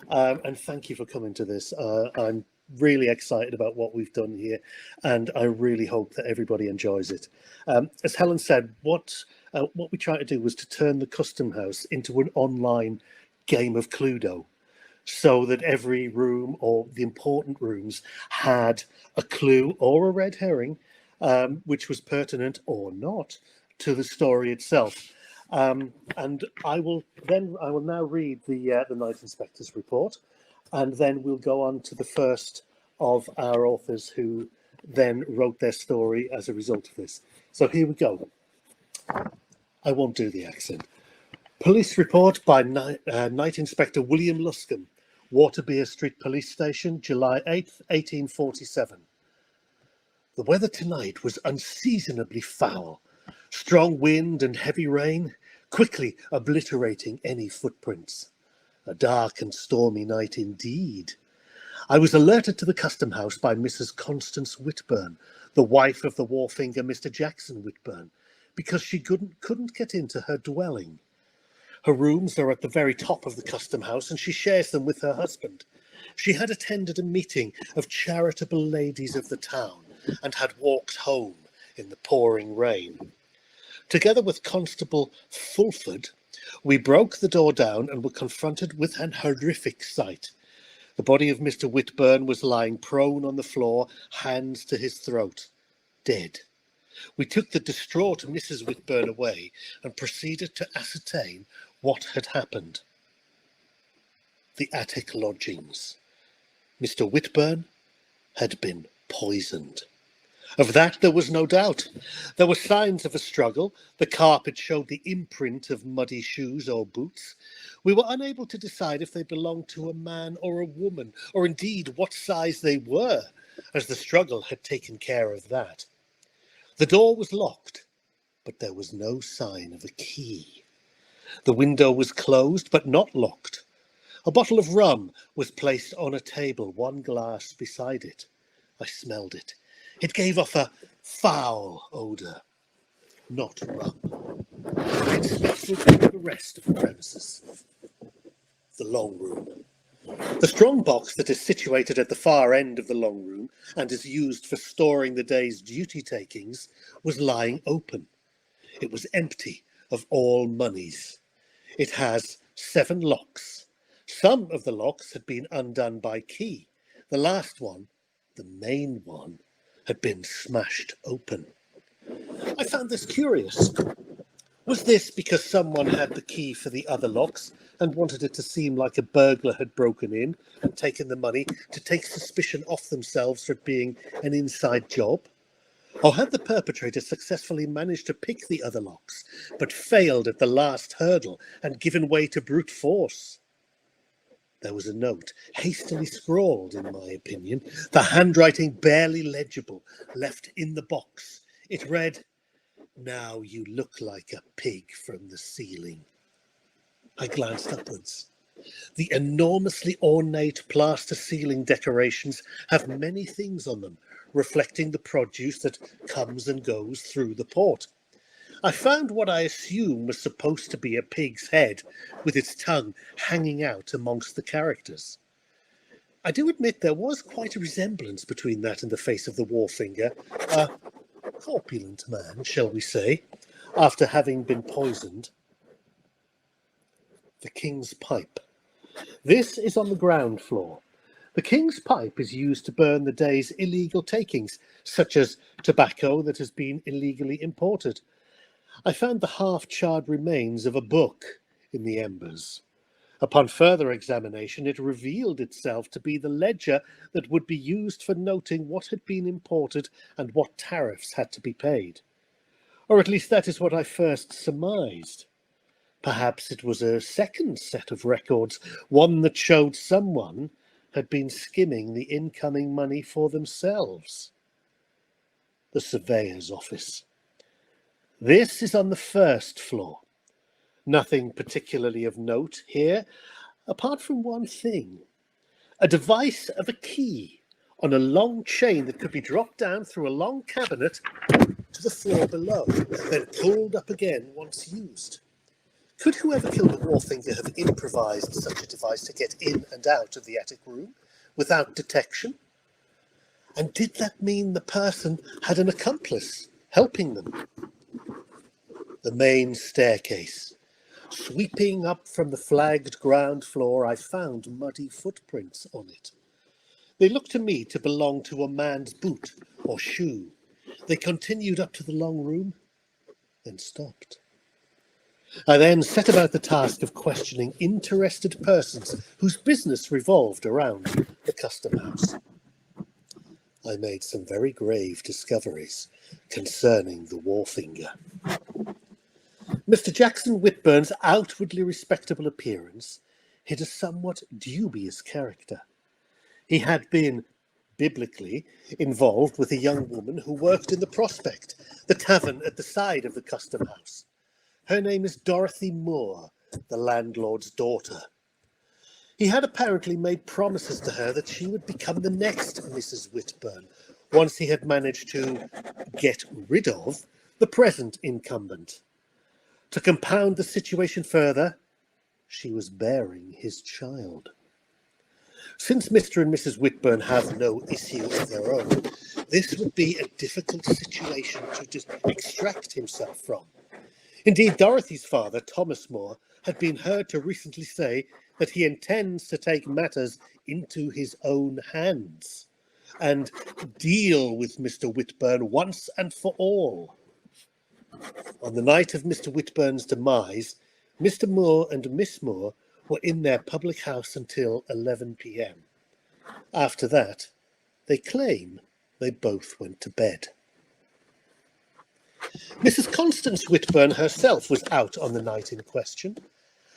And thank you for coming to this. I'm really excited about what we've done here, and I really hope that everybody enjoys it. As Helen said, what we tried to do was to turn the Custom House into an online game of Cluedo, so that every room or the important rooms had a clue or a red herring, which was pertinent or not to the story itself. And I will now read the Night Inspector's report, and then we'll go on to the first of our authors who then wrote their story as a result of this. So here we go. I won't do the accent. Police report by Night Inspector William Luscombe, Waterbeer Street Police Station, July 8th, 1847. The weather tonight was unseasonably foul. Strong wind and heavy rain, quickly obliterating any footprints. A dark and stormy night indeed. I was alerted to the Custom House by Mrs. Constance Whitburn, the wife of the wharfinger Mr. Jackson Whitburn, because she couldn't get into her dwelling. Her rooms are at the very top of the Custom House, and she shares them with her husband. She had attended a meeting of charitable ladies of the town and had walked home in the pouring rain. Together with Constable Fulford, we broke the door down and were confronted with an horrific sight. The body of Mr. Whitburn was lying prone on the floor, hands to his throat, dead. We took the distraught Mrs. Whitburn away and proceeded to ascertain what had happened. The attic lodgings. Mr. Whitburn had been poisoned. Of that there was no doubt. There were signs of a struggle. The carpet showed the imprint of muddy shoes or boots. We were unable to decide if they belonged to a man or a woman, or indeed what size they were, as the struggle had taken care of that. The door was locked, but there was no sign of a key. The window was closed, but not locked. A bottle of rum was placed on a table, one glass beside it. I smelled it. It gave off a foul odour, not rum. It smelled with the rest of the premises. The long room. The strong box that is situated at the far end of the long room and is used for storing the day's duty takings was lying open. It was empty of all moneys. It has 7 locks. Some of the locks had been undone by key. The last one, the main one, had been smashed open. I found this curious. Was this because someone had the key for the other locks and wanted it to seem like a burglar had broken in and taken the money to take suspicion off themselves for it being an inside job? Or had the perpetrator successfully managed to pick the other locks, but failed at the last hurdle and given way to brute force? There was a note, hastily scrawled, in my opinion, the handwriting barely legible, left in the box. It read, "Now you look like a pig from the ceiling." I glanced upwards. The enormously ornate plaster ceiling decorations have many things on them, reflecting the produce that comes and goes through the port. I found what I assume was supposed to be a pig's head, with its tongue hanging out amongst the characters. I do admit there was quite a resemblance between that and the face of the wharfinger, a corpulent man, shall we say, after having been poisoned. The King's Pipe. This is on the ground floor. The King's Pipe is used to burn the day's illegal takings, such as tobacco that has been illegally imported. I found the half-charred remains of a book in the embers. Upon further examination, it revealed itself to be the ledger that would be used for noting what had been imported and what tariffs had to be paid. Or at least that is what I first surmised. Perhaps it was a second set of records, one that showed someone had been skimming the incoming money for themselves. The Surveyor's office. This is on the first floor. Nothing particularly of note here, apart from one thing. A device of a key on a long chain that could be dropped down through a long cabinet to the floor below, then pulled up again once used. Could whoever killed the wharfinger have improvised such a device to get in and out of the attic room without detection? And did that mean the person had an accomplice helping them? The main staircase. Sweeping up from the flagged ground floor, I found muddy footprints on it. They looked to me to belong to a man's boot or shoe. They continued up to the long room, then stopped. I then set about the task of questioning interested persons whose business revolved around the custom house. I made some very grave discoveries concerning the wharfinger. Mr. Jackson Whitburn's outwardly respectable appearance hid a somewhat dubious character. He had been, biblically, involved with a young woman who worked in the Prospect, the tavern at the side of the custom house. Her name is Dorothy Moore, the landlord's daughter. He had apparently made promises to her that she would become the next Mrs. Whitburn once he had managed to get rid of the present incumbent. To compound the situation further, she was bearing his child. Since Mr. and Mrs. Whitburn have no issue of their own, this would be a difficult situation to extract himself from. Indeed, Dorothy's father, Thomas Moore, had been heard to recently say that he intends to take matters into his own hands and deal with Mr. Whitburn once and for all. On the night of Mr. Whitburn's demise, Mr. Moore and Miss Moore were in their public house until 11 p.m. After that, they claim they both went to bed. Mrs. Constance Whitburn herself was out on the night in question,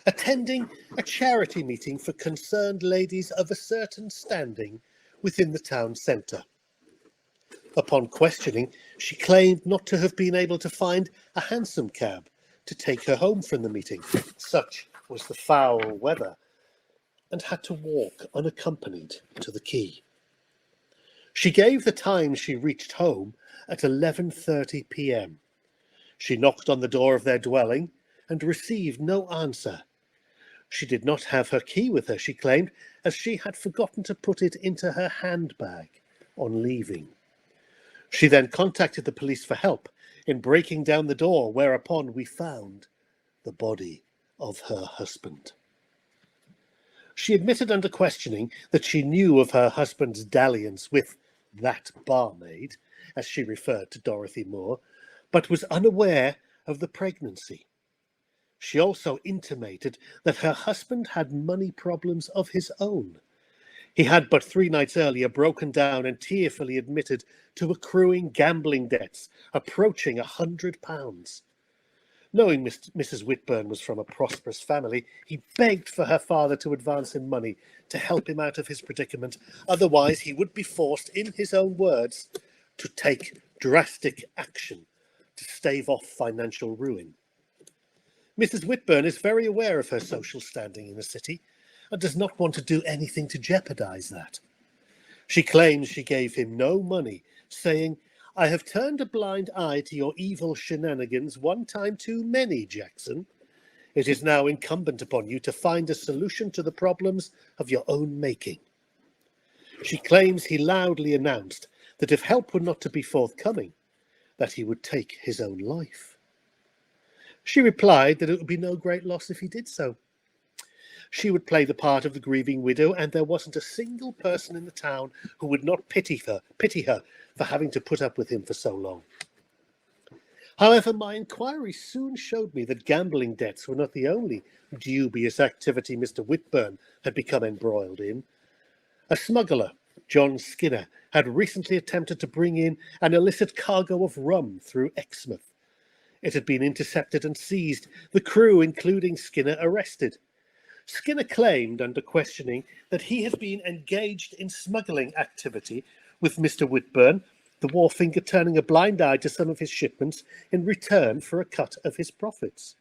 attending a charity meeting for concerned ladies of a certain standing within the town centre. Upon questioning, she claimed not to have been able to find a hansom cab to take her home from the meeting. Such was the foul weather, and had to walk unaccompanied to the quay. She gave the time she reached home at 11:30 p.m. She knocked on the door of their dwelling and received no answer. She did not have her key with her, she claimed, as she had forgotten to put it into her handbag on leaving. She then contacted the police for help in breaking down the door, whereupon we found the body of her husband. She admitted under questioning that she knew of her husband's dalliance with that barmaid, as she referred to Dorothy Moore, but was unaware of the pregnancy. She also intimated that her husband had money problems of his own. He had but 3 nights earlier broken down and tearfully admitted to accruing gambling debts approaching £100. Knowing Mrs. Whitburn was from a prosperous family, he begged for her father to advance him money to help him out of his predicament. Otherwise, he would be forced, in his own words, to take drastic action to stave off financial ruin. Mrs. Whitburn is very aware of her social standing in the city and does not want to do anything to jeopardize that. She claims she gave him no money, saying, "I have turned a blind eye to your evil shenanigans one time too many, Jackson. It is now incumbent upon you to find a solution to the problems of your own making." She claims he loudly announced that if help were not to be forthcoming, that he would take his own life. She replied that it would be no great loss if he did so. She would play the part of the grieving widow, and there wasn't a single person in the town who would not pity her for having to put up with him for so long. However, my inquiry soon showed me that gambling debts were not the only dubious activity Mr. Whitburn had become embroiled in. A smuggler, John Skinner, had recently attempted to bring in an illicit cargo of rum through Exmouth. It had been intercepted and seized, the crew, including Skinner, arrested. Skinner claimed under questioning that he had been engaged in smuggling activity with Mr. Whitburn, the wharfinger turning a blind eye to some of his shipments in return for a cut of his profits.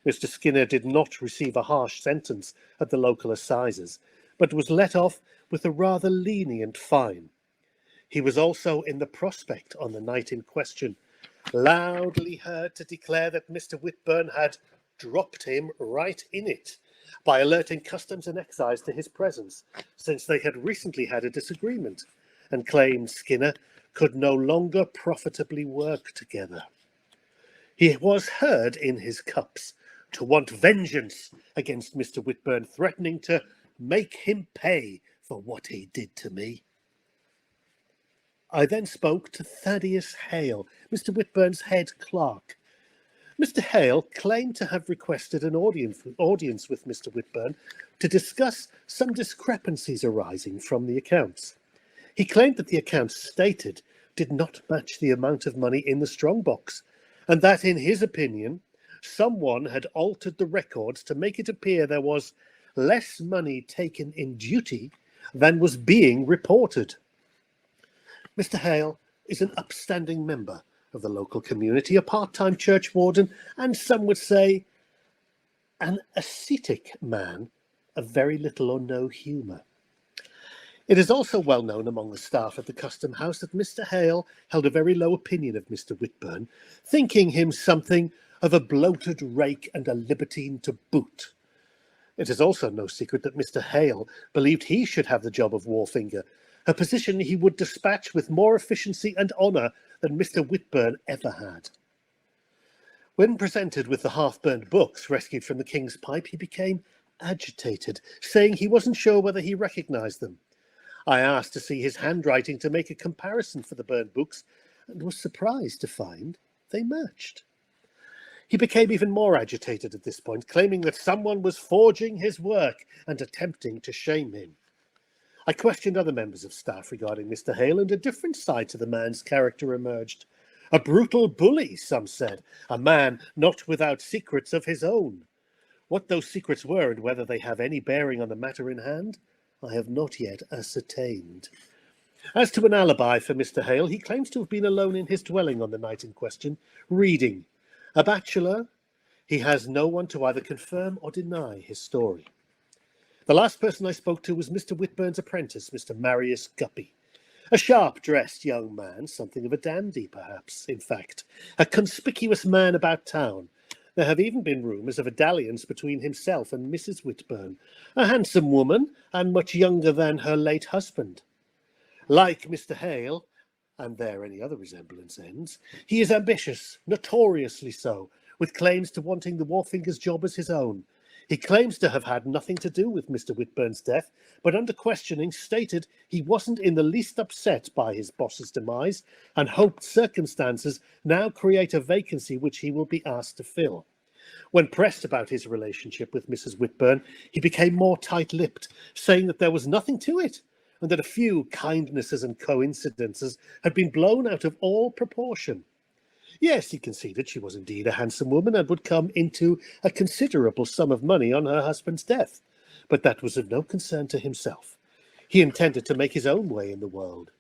Mr. Skinner did not receive a harsh sentence at the local assizes, but was let off with a rather lenient fine. He was also in the Prospect on the night in question, loudly heard to declare that Mr. Whitburn had dropped him right in it by alerting Customs and Excise to his presence, since they had recently had a disagreement and claimed Skinner could no longer profitably work together. He was heard in his cups to want vengeance against Mr. Whitburn, threatening to make him pay for what he did to me. I then spoke to Thaddeus Hale, Mr. Whitburn's head clerk. Mr. Hale claimed to have requested an audience with Mr. Whitburn to discuss some discrepancies arising from the accounts. He claimed that the accounts stated did not match the amount of money in the strongbox, and that, in his opinion, someone had altered the records to make it appear there was less money taken in duty than was being reported. Mr. Hale is an upstanding member of the local community, a part-time church warden, and some would say an ascetic man of very little or no humour. It is also well known among the staff at the Custom House that Mr. Hale held a very low opinion of Mr. Whitburn, thinking him something of a bloated rake and a libertine to boot. It is also no secret that Mr. Hale believed he should have the job of wharfinger, a position he would dispatch with more efficiency and honour than Mr. Whitburn ever had. When presented with the half-burned books rescued from the King's Pipe, he became agitated, saying he wasn't sure whether he recognised them. I asked to see his handwriting to make a comparison for the burned books, and was surprised to find they matched. He became even more agitated at this point, claiming that someone was forging his work and attempting to shame him. I questioned other members of staff regarding Mr. Hale, and a different side to the man's character emerged. A brutal bully, some said, a man not without secrets of his own. What those secrets were and whether they have any bearing on the matter in hand, I have not yet ascertained. As to an alibi for Mr. Hale, he claims to have been alone in his dwelling on the night in question, reading. A bachelor, he has no one to either confirm or deny his story. The last person I spoke to was Mr. Whitburn's apprentice, Mr. Marius Guppy. A sharp-dressed young man, something of a dandy, perhaps, in fact. A conspicuous man about town. There have even been rumours of a dalliance between himself and Mrs. Whitburn, a handsome woman and much younger than her late husband. Like Mr. Hale, and there any other resemblance ends, he is ambitious, notoriously so, with claims to wanting the wharfinger's job as his own. He claims to have had nothing to do with Mr. Whitburn's death, but under questioning stated he wasn't in the least upset by his boss's demise and hoped circumstances now create a vacancy which he will be asked to fill. When pressed about his relationship with Mrs. Whitburn, he became more tight-lipped, saying that there was nothing to it, and that a few kindnesses and coincidences had been blown out of all proportion. Yes, he conceded she was indeed a handsome woman and would come into a considerable sum of money on her husband's death, but that was of no concern to himself. He intended to make his own way in the world.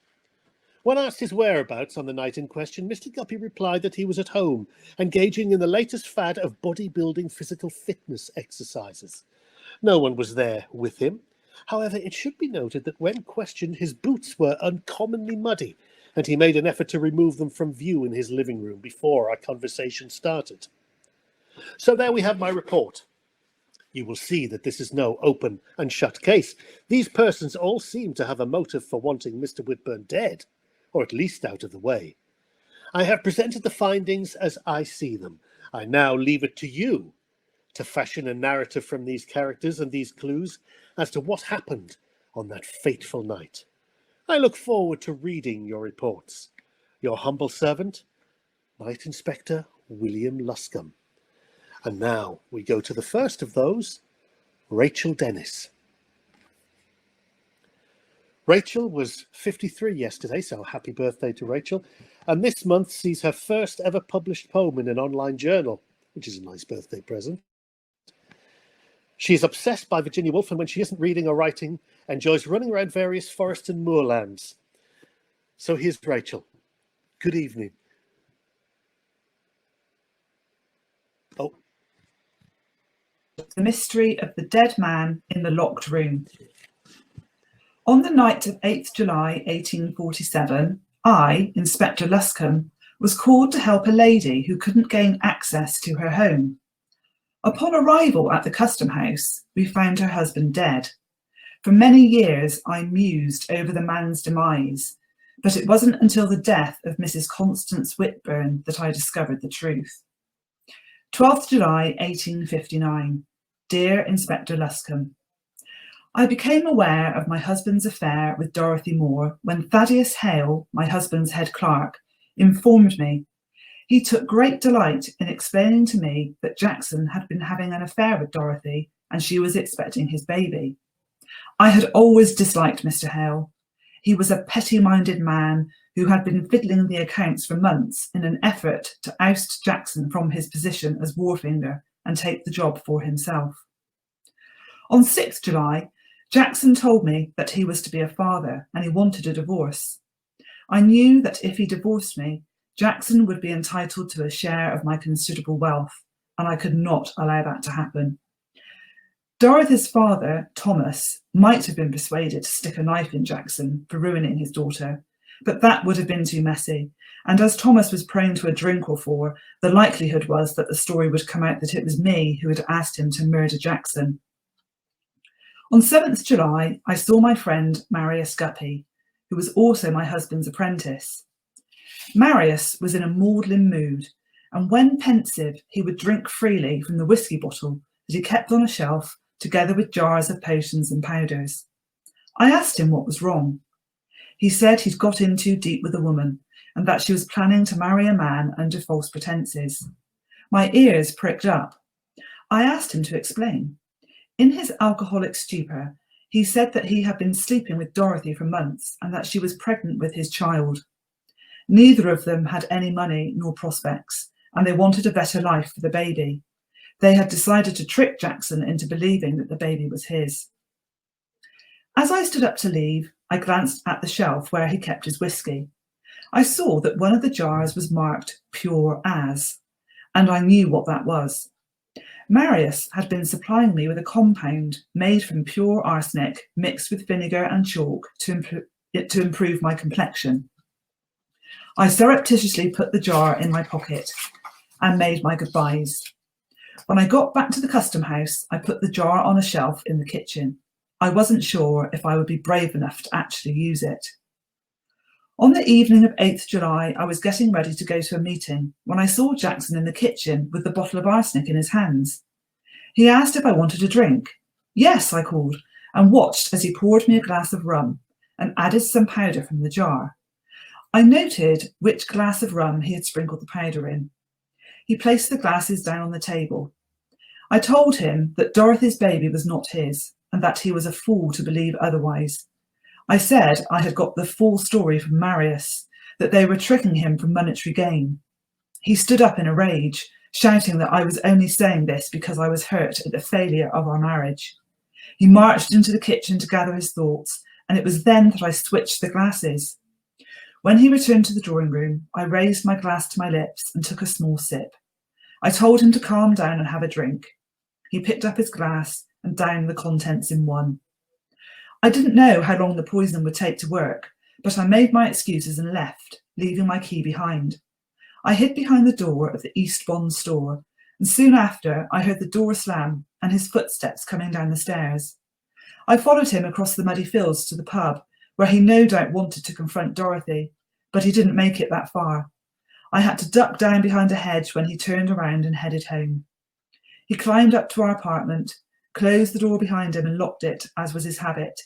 When asked his whereabouts on the night in question, Mr. Guppy replied that he was at home, engaging in the latest fad of bodybuilding physical fitness exercises. No one was there with him. However, it should be noted that when questioned, his boots were uncommonly muddy, and he made an effort to remove them from view in his living room before our conversation started. So there we have my report. You will see that this is no open and shut case. These persons all seem to have a motive for wanting Mr. Whitburn dead, or at least out of the way. I have presented the findings as I see them. I now leave it to you to fashion a narrative from these characters and these clues as to what happened on that fateful night. I look forward to reading your reports. Your humble servant, Night Inspector William Luscombe. And now we go to the first of those, Rachel Dennis. Rachel was 53 yesterday, so happy birthday to Rachel. And this month sees her first ever published poem in an online journal, which is a nice birthday present. She is obsessed by Virginia Woolf, and when she isn't reading or writing, enjoys running around various forests and moorlands. So here's Rachel. Good evening. Oh. The mystery of the dead man in the locked room. On the night of 8th July 1847, I, Inspector Luscombe, was called to help a lady who couldn't gain access to her home. Upon arrival at the custom house, we found her husband dead. For many years, I mused over the man's demise, but it wasn't until the death of Mrs. Constance Whitburn that I discovered the truth. 12th July 1859. Dear Inspector Luscombe, I became aware of my husband's affair with Dorothy Moore when Thaddeus Hale, my husband's head clerk, informed me. He took great delight in explaining to me that Jackson had been having an affair with Dorothy and she was expecting his baby. I had always disliked Mr. Hale. He was a petty-minded man who had been fiddling the accounts for months in an effort to oust Jackson from his position as wharfinger and take the job for himself. On 6th July, Jackson told me that he was to be a father and he wanted a divorce. I knew that if he divorced me, Jackson would be entitled to a share of my considerable wealth, and I could not allow that to happen. Dorothy's father, Thomas, might have been persuaded to stick a knife in Jackson for ruining his daughter, but that would have been too messy, and as Thomas was prone to a drink or four, the likelihood was that the story would come out that it was me who had asked him to murder Jackson. On 7th July, I saw my friend Marius Guppy, who was also my husband's apprentice. Marius was in a maudlin mood, and when pensive, he would drink freely from the whisky bottle that he kept on a shelf, together with jars of potions and powders. I asked him what was wrong. He said he'd got in too deep with a woman, and that she was planning to marry a man under false pretences. My ears pricked up. I asked him to explain. In his alcoholic stupor, he said that he had been sleeping with Dorothy for months and that she was pregnant with his child. Neither of them had any money nor prospects, and they wanted a better life for the baby. They had decided to trick Jackson into believing that the baby was his. As I stood up to leave, I glanced at the shelf where he kept his whisky. I saw that one of the jars was marked Pure As, and I knew what that was. Marius had been supplying me with a compound made from pure arsenic mixed with vinegar and chalk to improve my complexion. I surreptitiously put the jar in my pocket and made my goodbyes. When I got back to the custom house, I put the jar on a shelf in the kitchen. I wasn't sure if I would be brave enough to actually use it. On the evening of 8th July, I was getting ready to go to a meeting when I saw Jackson in the kitchen with the bottle of arsenic in his hands. He asked if I wanted a drink. Yes, I called, and watched as he poured me a glass of rum and added some powder from the jar. I noted which glass of rum he had sprinkled the powder in. He placed the glasses down on the table. I told him that Dorothy's baby was not his, and that he was a fool to believe otherwise. I said I had got the full story from Marius, that they were tricking him for monetary gain. He stood up in a rage, shouting that I was only saying this because I was hurt at the failure of our marriage. He marched into the kitchen to gather his thoughts, and it was then that I switched the glasses. When he returned to the drawing room, I raised my glass to my lips and took a small sip. I told him to calm down and have a drink. He picked up his glass and downed the contents in one. I didn't know how long the poison would take to work, but I made my excuses and left, leaving my key behind. I hid behind the door of the East Bond store, and soon after I heard the door slam and his footsteps coming down the stairs. I followed him across the muddy fields to the pub, where he no doubt wanted to confront Dorothy, but he didn't make it that far. I had to duck down behind a hedge when he turned around and headed home. He climbed up to our apartment, closed the door behind him and locked it, as was his habit.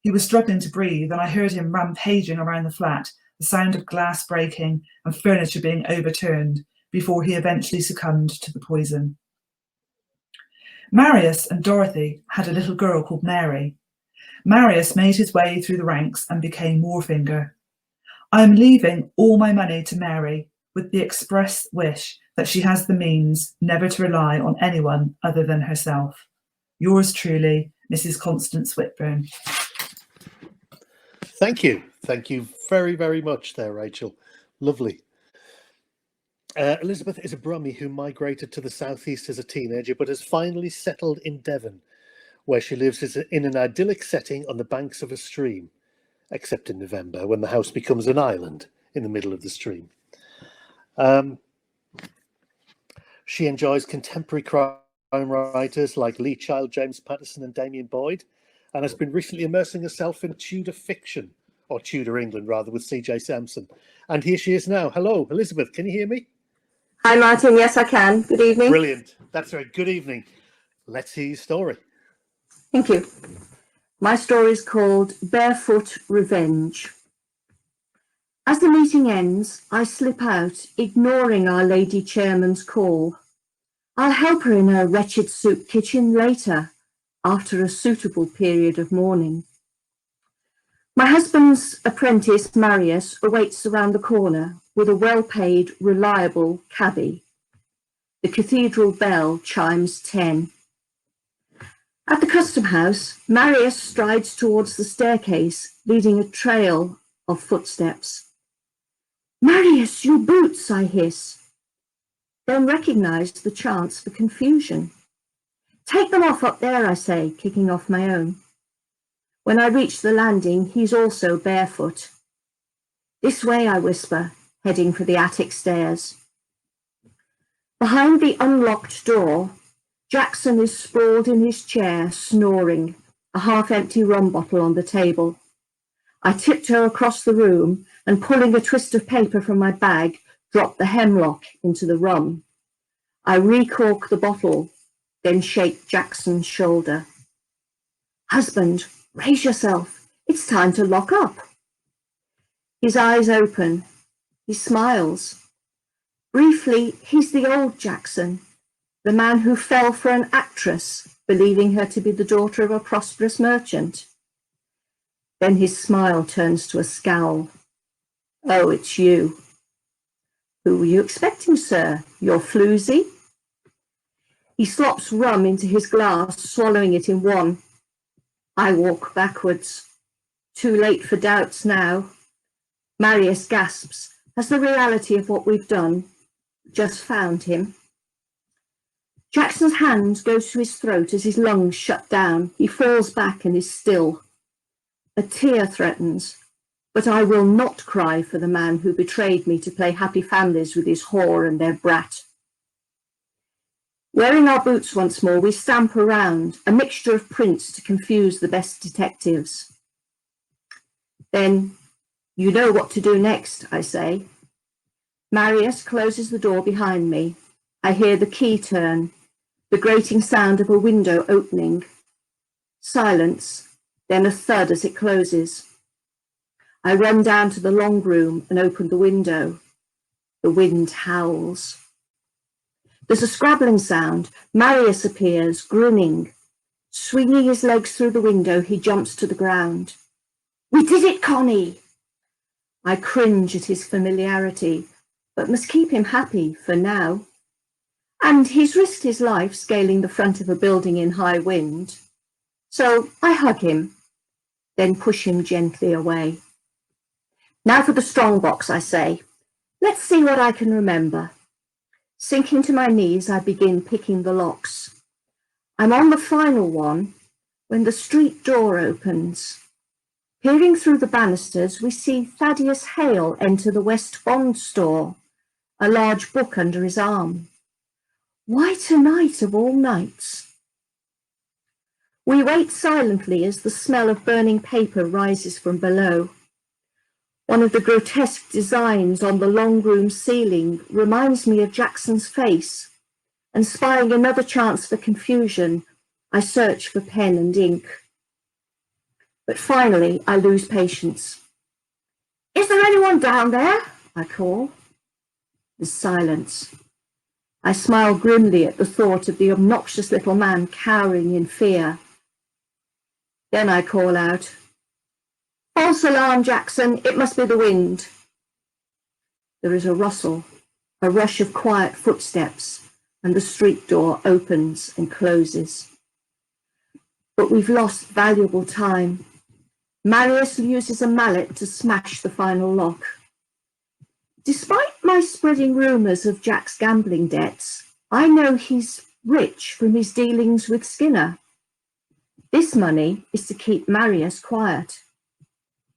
He was struggling to breathe, and I heard him rampaging around the flat, the sound of glass breaking and furniture being overturned, before he eventually succumbed to the poison. Marius and Dorothy had a little girl called Mary. Marius made his way through the ranks and became wharfinger. I am leaving all my money to Mary, with the express wish that she has the means never to rely on anyone other than herself. Yours truly, Mrs. Constance Whitburn. Thank you. Thank you very, very much there, Rachel. Lovely. Elizabeth is a Brummie who migrated to the southeast as a teenager, but has finally settled in Devon, where she lives in an idyllic setting on the banks of a stream, except in November, when the house becomes an island in the middle of the stream. She enjoys contemporary craft writers like Lee Child, James Patterson and Damien Boyd, and has been recently immersing herself in Tudor fiction, or Tudor England rather, with C.J. Sampson. And here she is now. Hello, Elizabeth, can you hear me? Hi, Martin. Yes, I can. Good evening. Brilliant. That's right. Good evening. Let's hear your story. Thank you. My story is called Barefoot Revenge. As the meeting ends, I slip out, ignoring our lady chairman's call. I'll help her in her wretched soup kitchen later, after a suitable period of mourning. My husband's apprentice, Marius, awaits around the corner with a well-paid, reliable cabbie. The cathedral bell chimes 10. At the custom house, Marius strides towards the staircase, leading a trail of footsteps. "Marius, your boots," I hiss, then recognise the chance for confusion. "Take them off up there," I say, kicking off my own. When I reach the landing, he's also barefoot. "This way," I whisper, heading for the attic stairs. Behind the unlocked door, Jackson is sprawled in his chair, snoring, a half-empty rum bottle on the table. I tiptoe across the room and, pulling a twist of paper from my bag, drop the hemlock into the rum. I recork the bottle, then shake Jackson's shoulder. "Husband, raise yourself. It's time to lock up." His eyes open. He smiles. Briefly, he's the old Jackson, the man who fell for an actress, believing her to be the daughter of a prosperous merchant. Then his smile turns to a scowl. "Oh, it's you." "Who were you expecting, sir? Your floozy?" He slops rum into his glass, swallowing it in one. I walk backwards. Too late for doubts now. Marius gasps as the reality of what we've done, just found him. Jackson's hand goes to his throat as his lungs shut down. He falls back and is still. A tear threatens, but I will not cry for the man who betrayed me to play happy families with his whore and their brat. Wearing our boots once more, we stamp around, a mixture of prints to confuse the best detectives. Then, "You know what to do next," I say. Marius closes the door behind me. I hear the key turn, the grating sound of a window opening. Silence, then a thud as it closes. I run down to the long room and open the window. The wind howls. There's a scrabbling sound. Marius appears, grinning. Swinging his legs through the window, he jumps to the ground. "We did it, Connie!" I cringe at his familiarity, but must keep him happy for now. And he's risked his life scaling the front of a building in high wind. So I hug him, then push him gently away. "Now for the strong box," I say. "Let's see what I can remember." Sinking to my knees, I begin picking the locks. I'm on the final one when the street door opens. Peering through the banisters, we see Thaddeus Hale enter the West Bond store, a large book under his arm. Why tonight of all nights? We wait silently as the smell of burning paper rises from below. One of the grotesque designs on the long room ceiling reminds me of Jackson's face, and spying another chance for confusion, I search for pen and ink. But finally, I lose patience. "Is there anyone down there?" I call. There's silence. I smile grimly at the thought of the obnoxious little man cowering in fear. Then I call out, "False alarm, Jackson, it must be the wind." There is a rustle, a rush of quiet footsteps, and the street door opens and closes. But we've lost valuable time. Marius uses a mallet to smash the final lock. Despite my spreading rumours of Jack's gambling debts, I know he's rich from his dealings with Skinner. This money is to keep Marius quiet.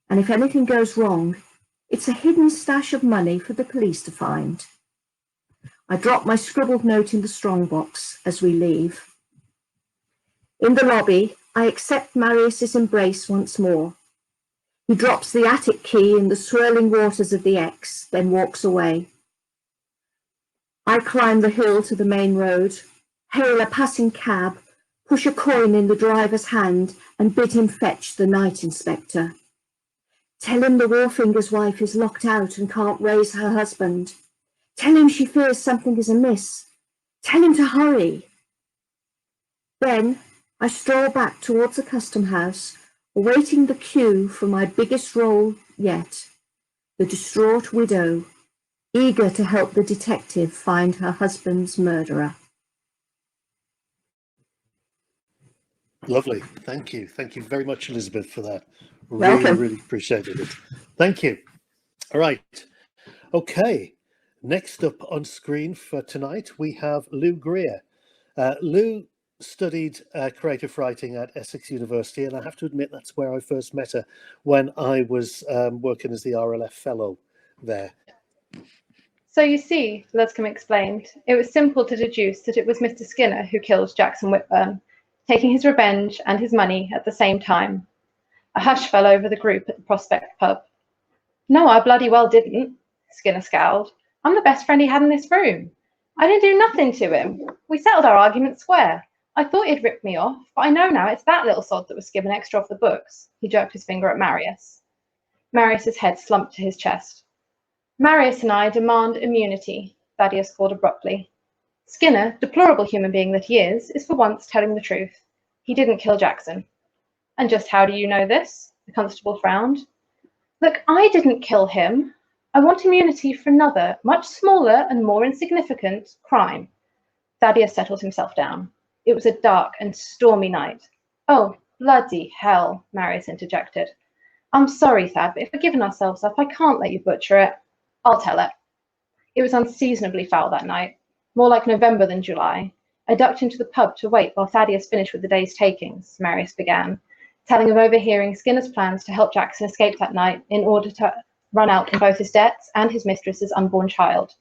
And if anything goes wrong, it's a hidden stash of money for the police to find. I drop my scribbled note in the strongbox as we leave. In the lobby, I accept Marius's embrace once more. He drops the attic key in the swirling waters of the Exe, then walks away. I climb the hill to the main road, hail a passing cab, push a coin in the driver's hand and bid him fetch the night inspector. Tell him the wharfinger's wife is locked out and can't raise her husband. Tell him she fears something is amiss. Tell him to hurry. Then I stroll back towards the custom house, awaiting the cue for my biggest role yet, the distraught widow, eager to help the detective find her husband's murderer. Lovely. Thank you. Thank you very much, Elizabeth, for that. Welcome. Really appreciated it. Thank you. All right. Okay. Next up on screen for tonight, we have Lou Grier. Lou studied creative writing at Essex University, and I have to admit that's where I first met her when I was working as the RLF fellow there. So you see, Luscombe explained, it was simple to deduce that it was Mr. Skinner who killed Jackson Whitburn, taking his revenge and his money at the same time. A hush fell over the group at the Prospect pub. No, I bloody well didn't, Skinner scowled. I'm the best friend he had in this room. I didn't do nothing to him. We settled our argument square. I thought he'd ripped me off, but I know now it's that little sod that was skimming extra off the books. He jerked his finger at Marius. Marius's head slumped to his chest. Marius and I demand immunity, Thaddeus called abruptly. Skinner, deplorable human being that he is for once telling the truth. He didn't kill Jackson. And just how do you know this? The constable frowned. Look, I didn't kill him. I want immunity for another, much smaller and more insignificant crime. Thaddeus settled himself down. It was a dark and stormy night. Oh, bloody hell, Marius interjected. I'm sorry, Thad, but if we're giving ourselves up, I can't let you butcher it. I'll tell it. It was unseasonably foul that night, more like November than July. I ducked into the pub to wait while Thaddeus finished with the day's takings, Marius began, telling of overhearing Skinner's plans to help Jackson escape that night in order to run out on both his debts and his mistress's unborn child.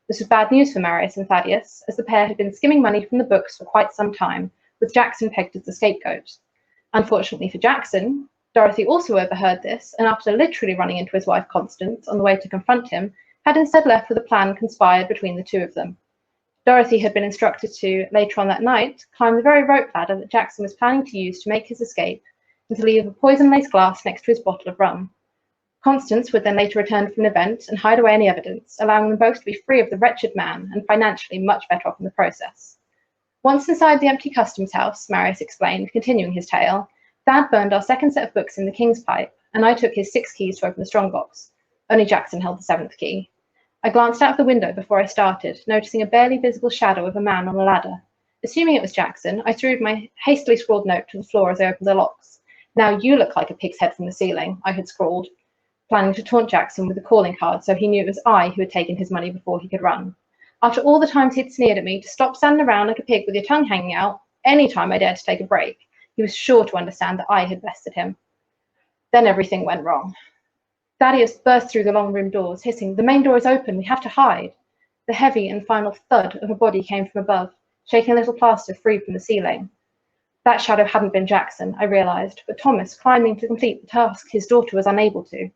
This was bad news for Marius and Thaddeus, as the pair had been skimming money from the books for quite some time, with Jackson pegged as the scapegoat. Unfortunately for Jackson, Dorothy also overheard this, and after literally running into his wife Constance on the way to confront him, had instead left with a plan conspired between the two of them. Dorothy had been instructed to, later on that night, climb the very rope ladder that Jackson was planning to use to make his escape, and to leave a poison-laced glass next to his bottle of rum. Constance would then later return from an event and hide away any evidence, allowing them both to be free of the wretched man and financially much better off in the process. Once inside the empty customs house, Marius explained, continuing his tale, Thad burned our second set of books in the King's Pipe, and I took his 6 keys to open the strongbox. Only Jackson held the 7th key. I glanced out of the window before I started, noticing a barely visible shadow of a man on the ladder. Assuming it was Jackson, I threw my hastily scrawled note to the floor as I opened the locks. Now you look like a pig's head from the ceiling, I had scrawled, planning to taunt Jackson with a calling card so he knew it was I who had taken his money before he could run. After all the times he'd sneered at me to stop standing around like a pig with your tongue hanging out, any time I dared to take a break, he was sure to understand that I had bested him. Then everything went wrong. Thaddeus burst through the long room doors, hissing, "The main door is open, we have to hide." The heavy and final thud of a body came from above, shaking a little plaster free from the ceiling. That shadow hadn't been Jackson, I realised, but Thomas climbing to complete the task his daughter was unable to.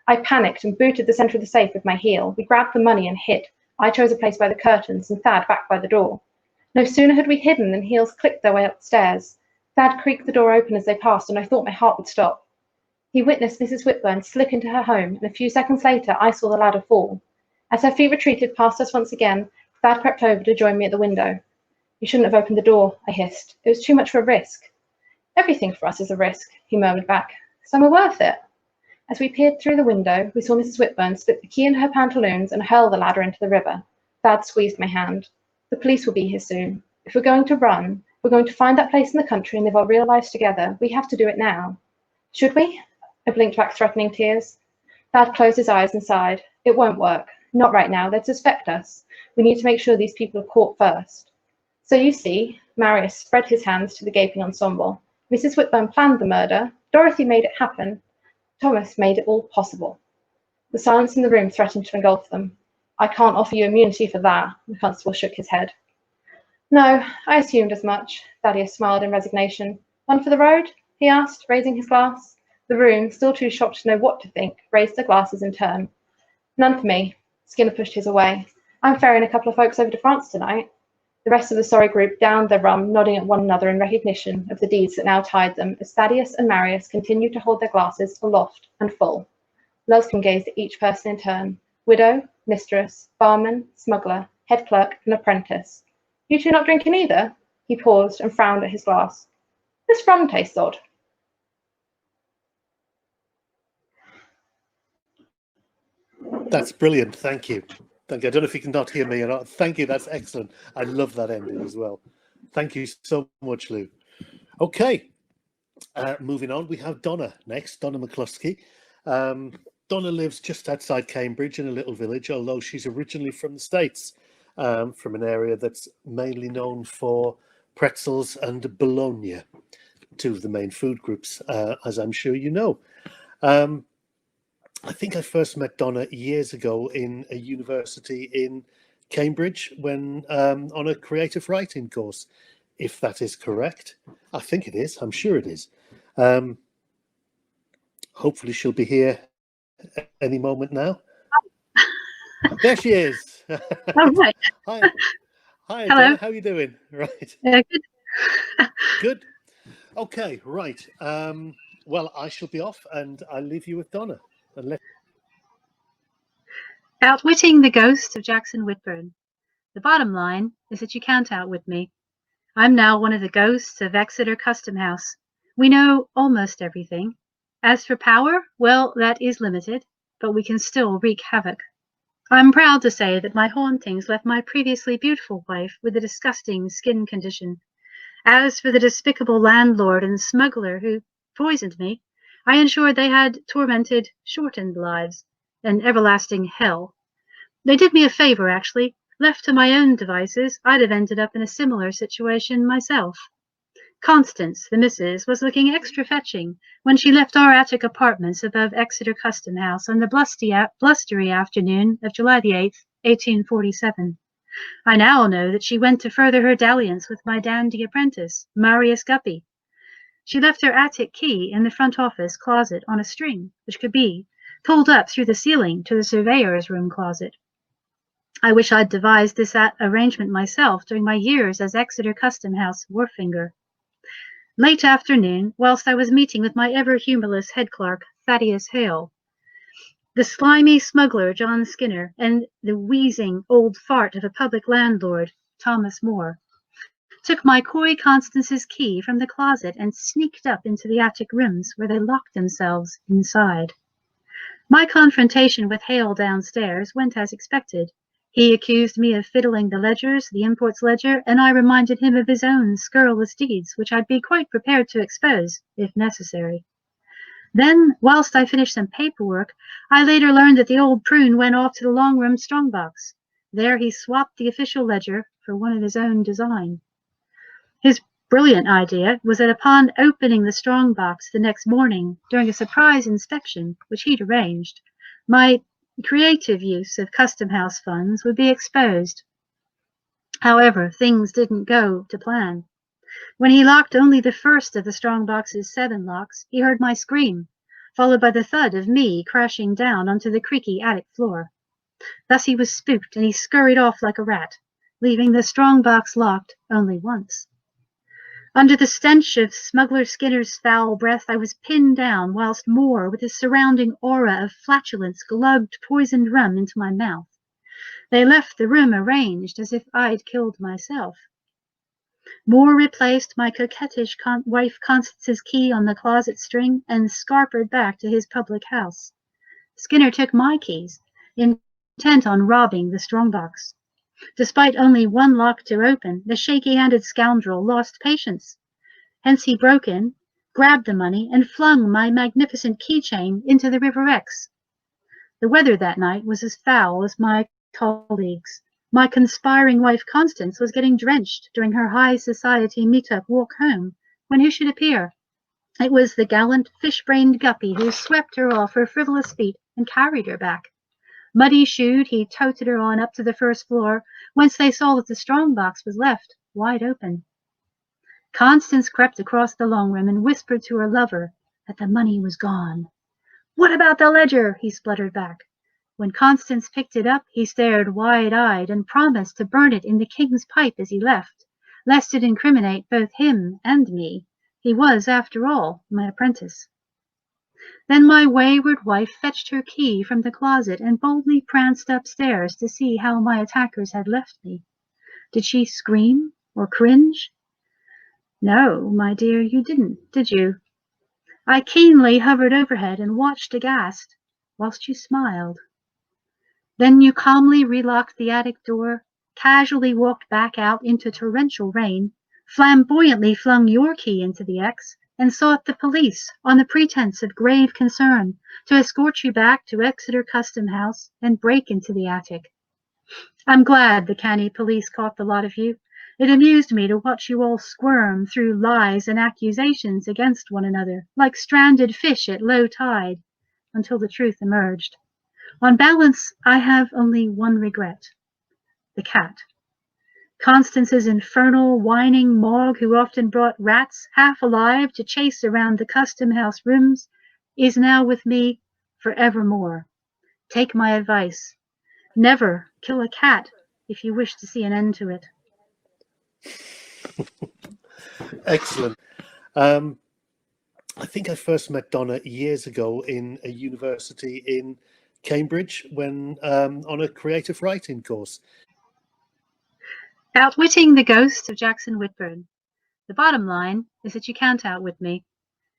I panicked and booted the centre of the safe with my heel. We grabbed the money and hid. I chose a place by the curtains and Thad back by the door. No sooner had we hidden than heels clicked their way up the stairs. Thad creaked the door open as they passed, and I thought my heart would stop. He witnessed Mrs. Whitburn slip into her home, and a few seconds later I saw the ladder fall. As her feet retreated past us once again, Thad crept over to join me at the window. "You shouldn't have opened the door," I hissed. "It was too much of a risk." "Everything for us is a risk," he murmured back. "Some are worth it." As we peered through the window, we saw Mrs. Whitburn slip the key into her pantaloons and hurl the ladder into the river. Thad squeezed my hand. "The police will be here soon. If we're going to run, we're going to find that place in the country and live our real lives together. We have to do it now." "Should we?" I blinked back threatening tears. Thad closed his eyes and sighed. "It won't work. Not right now. They'd suspect us. We need to make sure these people are caught first." So you see, Marius spread his hands to the gaping ensemble. Mrs. Whitburn planned the murder. Dorothy made it happen. Thomas made it all possible. The silence in the room threatened to engulf them. I can't offer you immunity for that. The constable shook his head. No, I assumed as much. Thaddeus smiled in resignation. One for the road? He asked, raising his glass. The room, still too shocked to know what to think, raised their glasses in turn. None for me. Skinner pushed his away. I'm ferrying a couple of folks over to France tonight. The rest of the sorry group downed their rum, nodding at one another in recognition of the deeds that now tied them, as Thaddeus and Marius continued to hold their glasses aloft and full. Luscombe gazed at each person in turn. Widow, mistress, barman, smuggler, head clerk, and apprentice. You two not drinking either? He paused and frowned at his glass. This rum tastes odd. That's brilliant. Thank you. Thank you. I don't know if you can not hear me or not. Thank you. That's excellent. I love that ending as well. Thank you so much, Lou. Okay. Moving on, we have Donna next, Donna Mccluskey. Donna lives just outside Cambridge in a little village, although she's originally from the States, from an area that's mainly known for pretzels and bologna, two of the main food groups, as I'm sure you know. I think I first met Donna years ago in a university in Cambridge when on a creative writing course, if that is correct. I think it is. I'm sure it is. Hopefully she'll be here any moment now. There she is. Oh, right. Hi, Hello. Donna. How are you doing? Right. Good. Good. Okay. Right. Well, I shall be off, and I'll leave you with Donna. And Outwitting the ghost of Jackson Whitburn. The bottom line is that you can't outwit me. I'm now one of the ghosts of Exeter Custom House. We know almost everything. As for power, well, that is limited, but we can still wreak havoc. I'm proud to say that my hauntings left my previously beautiful wife with a disgusting skin condition. As for the despicable landlord and smuggler who poisoned me, I ensured they had tormented, shortened lives, an everlasting hell. They did me a favor, actually. Left to my own devices, I'd have ended up in a similar situation myself. Constance, the missus, was looking extra fetching when she left our attic apartments above Exeter Custom House on the blustery afternoon of July the 8th, 1847. I now know that she went to further her dalliance with my dandy apprentice, Marius Guppy. She left her attic key in the front office closet on a string, which could be pulled up through the ceiling to the surveyor's room closet. I wish I'd devised this arrangement myself during my years as Exeter Custom House wharfinger. Late afternoon, whilst I was meeting with my ever-humorless head clerk, Thaddeus Hale, the slimy smuggler, John Skinner, and the wheezing old fart of a public landlord, Thomas Moore, took my coy Constance's key from the closet and sneaked up into the attic rooms where they locked themselves inside. My confrontation with Hale downstairs went as expected. He accused me of fiddling the ledgers, the imports ledger, and I reminded him of his own scurrilous deeds, which I'd be quite prepared to expose, if necessary. Then, whilst I finished some paperwork, I later learned that the old prune went off to the long-room strongbox. There he swapped the official ledger for one of his own design. His brilliant idea was that upon opening the strongbox the next morning, during a surprise inspection, which he'd arranged, my creative use of Custom House funds would be exposed. However, things didn't go to plan. When he locked only the first of the strongbox's 7 locks, he heard my scream, followed by the thud of me crashing down onto the creaky attic floor. Thus he was spooked, and he scurried off like a rat, leaving the strongbox locked only once. Under the stench of Smuggler Skinner's foul breath, I was pinned down, whilst Moore, with his surrounding aura of flatulence, glugged poisoned rum into my mouth. They left the room arranged as if I'd killed myself. Moore replaced my coquettish wife Constance's key on the closet string and scarpered back to his public house. Skinner took my keys, intent on robbing the strongbox. Despite only 1 lock to open, the shaky-handed scoundrel lost patience. Hence he broke in, grabbed the money, and flung my magnificent keychain into the River Exe. The weather that night was as foul as my colleagues. My conspiring wife Constance was getting drenched during her high society meet-up walk home, when who should appear? It was the gallant fish-brained Guppy who swept her off her frivolous feet and carried her back. Muddy-shoed, he toted her on up to the first floor, whence they saw that the strong box was left wide open. Constance crept across the long room and whispered to her lover that the money was gone. "What about the ledger?" he spluttered back. When Constance picked it up, he stared wide-eyed and promised to burn it in the king's pipe as he left, lest it incriminate both him and me. He was, after all, my apprentice. Then my wayward wife fetched her key from the closet and boldly pranced upstairs to see how my attackers had left me. Did she scream or cringe? No, my dear, you didn't, did you? I keenly hovered overhead and watched aghast, whilst you smiled. Then you calmly relocked the attic door, casually walked back out into torrential rain, flamboyantly flung your key into the X, and sought the police on the pretense of grave concern to escort you back to Exeter Custom House and break into the attic. I'm glad the canny police caught the lot of you. It amused me to watch you all squirm through lies and accusations against one another, like stranded fish at low tide, until the truth emerged. On balance, I have only one regret: the cat. Constance's infernal, whining Mog, who often brought rats half alive to chase around the custom house rooms, is now with me forevermore. Take my advice. Never kill a cat if you wish to see an end to it. Excellent. I think I first met Donna years ago in a university in Cambridge when on a creative writing course. Outwitting the ghost of Jackson Whitburn. The bottom line is that you can't outwit me.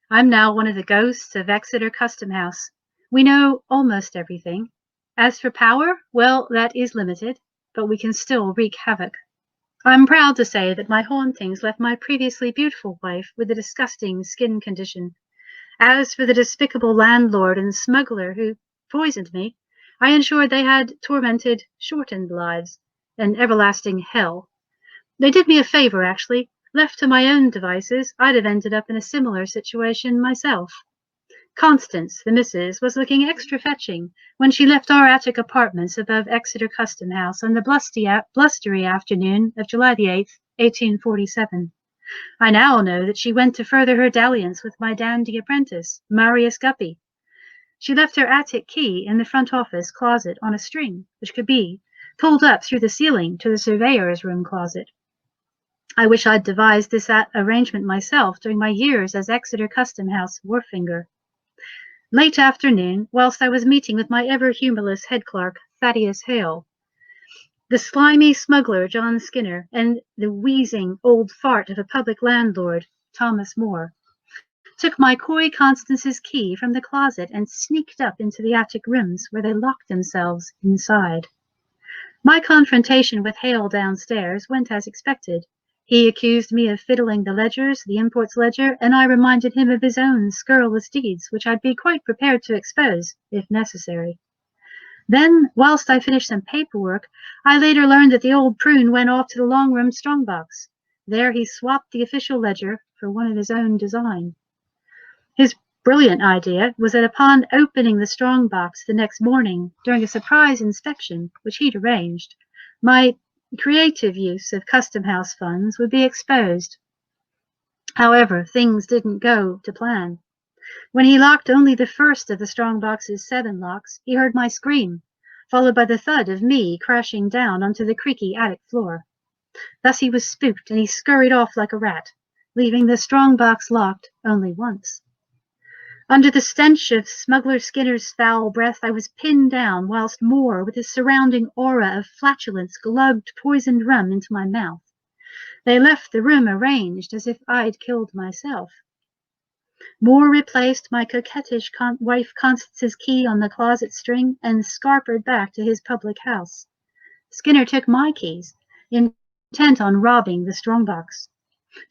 I'm now one of the ghosts of Exeter Custom House. We know almost everything. As for power, well, that is limited, but we can still wreak havoc. I'm proud to say that my hauntings left my previously beautiful wife with a disgusting skin condition. As for the despicable landlord and smuggler who poisoned me, I ensured they had tormented, shortened lives, an everlasting hell. They did me a favor, actually. Left to my own devices, I'd have ended up in a similar situation myself. Constance, the missus, was looking extra fetching when she left our attic apartments above Exeter Custom House on the blustery afternoon of July the 8th, 1847. I now know that she went to further her dalliance with my dandy apprentice, Marius Guppy. She left her attic key in the front office closet on a string, which could be pulled up through the ceiling to the surveyor's room closet. I wish I'd devised this arrangement myself during my years as Exeter Custom House wharfinger. Late afternoon, whilst I was meeting with my ever-humorless head clerk, Thaddeus Hale, the slimy smuggler, John Skinner, and the wheezing old fart of a public landlord, Thomas Moore, took my coy Constance's key from the closet and sneaked up into the attic rooms where they locked themselves inside. My confrontation with Hale downstairs went as expected. He accused me of fiddling the ledgers, the imports ledger, and I reminded him of his own scurrilous deeds, which I'd be quite prepared to expose, if necessary. Then, whilst I finished some paperwork, I later learned that the old prune went off to the long room strongbox. There he swapped the official ledger for one of his own design. His brilliant idea was that upon opening the strongbox the next morning, during a surprise inspection, which he'd arranged, my creative use of custom house funds would be exposed. However, things didn't go to plan. When he locked only the first of the strongbox's 7 locks, he heard my scream, followed by the thud of me crashing down onto the creaky attic floor. Thus he was spooked, and he scurried off like a rat, leaving the strongbox locked only once. Under the stench of Smuggler Skinner's foul breath, I was pinned down, whilst Moore, with his surrounding aura of flatulence, glugged poisoned rum into my mouth. They left the room arranged as if I'd killed myself. Moore replaced my coquettish wife Constance's key on the closet string and scarpered back to his public house. Skinner took my keys, intent on robbing the strongbox.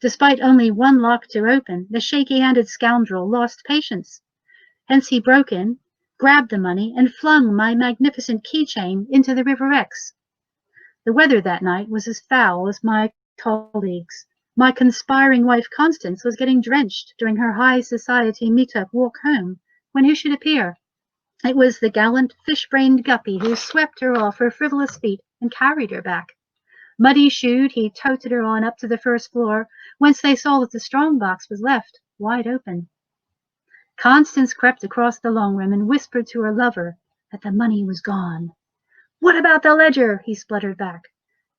Despite only 1 lock to open, the shaky-handed scoundrel lost patience. Hence he broke in, grabbed the money, and flung my magnificent keychain into the River Exe. The weather that night was as foul as my colleagues. My conspiring wife Constance was getting drenched during her high society meet-up walk home, when who should appear? It was the gallant fish-brained Guppy who swept her off her frivolous feet and carried her back. Muddy-shoed, he toted her on up to the first floor, whence they saw that the strong box was left wide open. Constance crept across the long room and whispered to her lover that the money was gone. "What about the ledger?" he spluttered back.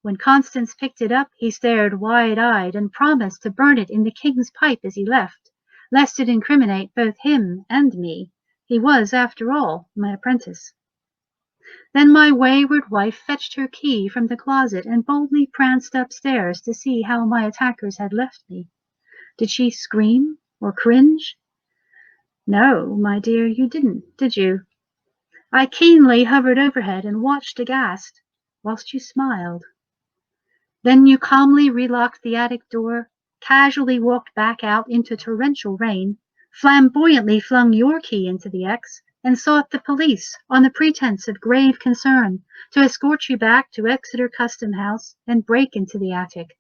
When Constance picked it up, he stared wide-eyed and promised to burn it in the king's pipe as he left, lest it incriminate both him and me. He was, after all, my apprentice. Then my wayward wife fetched her key from the closet and boldly pranced upstairs to see how my attackers had left me. Did she scream or cringe? No, my dear, you didn't, did you? I keenly hovered overhead and watched aghast, whilst you smiled. Then you calmly relocked the attic door, casually walked back out into torrential rain, flamboyantly flung your key into the X, and sought the police on the pretense of grave concern to escort you back to Exeter Custom House and break into the attic.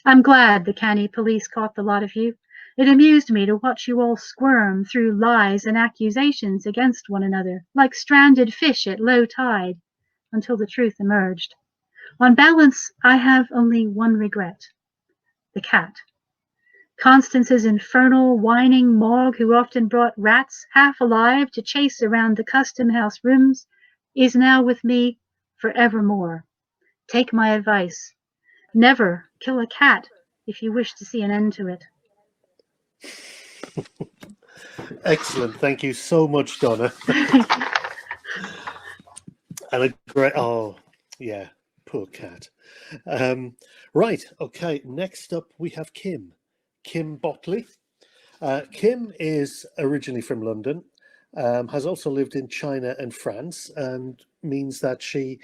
I'm glad the canny police caught the lot of you. It amused me to watch you all squirm through lies and accusations against one another, like stranded fish at low tide, until the truth emerged. On balance, I have only one regret: the cat. Constance's infernal, whining Mog, who often brought rats half alive to chase around the custom house rooms, is now with me forevermore. Take my advice. Never kill a cat if you wish to see an end to it. Excellent. Thank you so much, Donna. And a great, oh, yeah, poor cat. Right, okay, next up we have Kim Botley. Kim is originally from London, has also lived in China and France, and means that she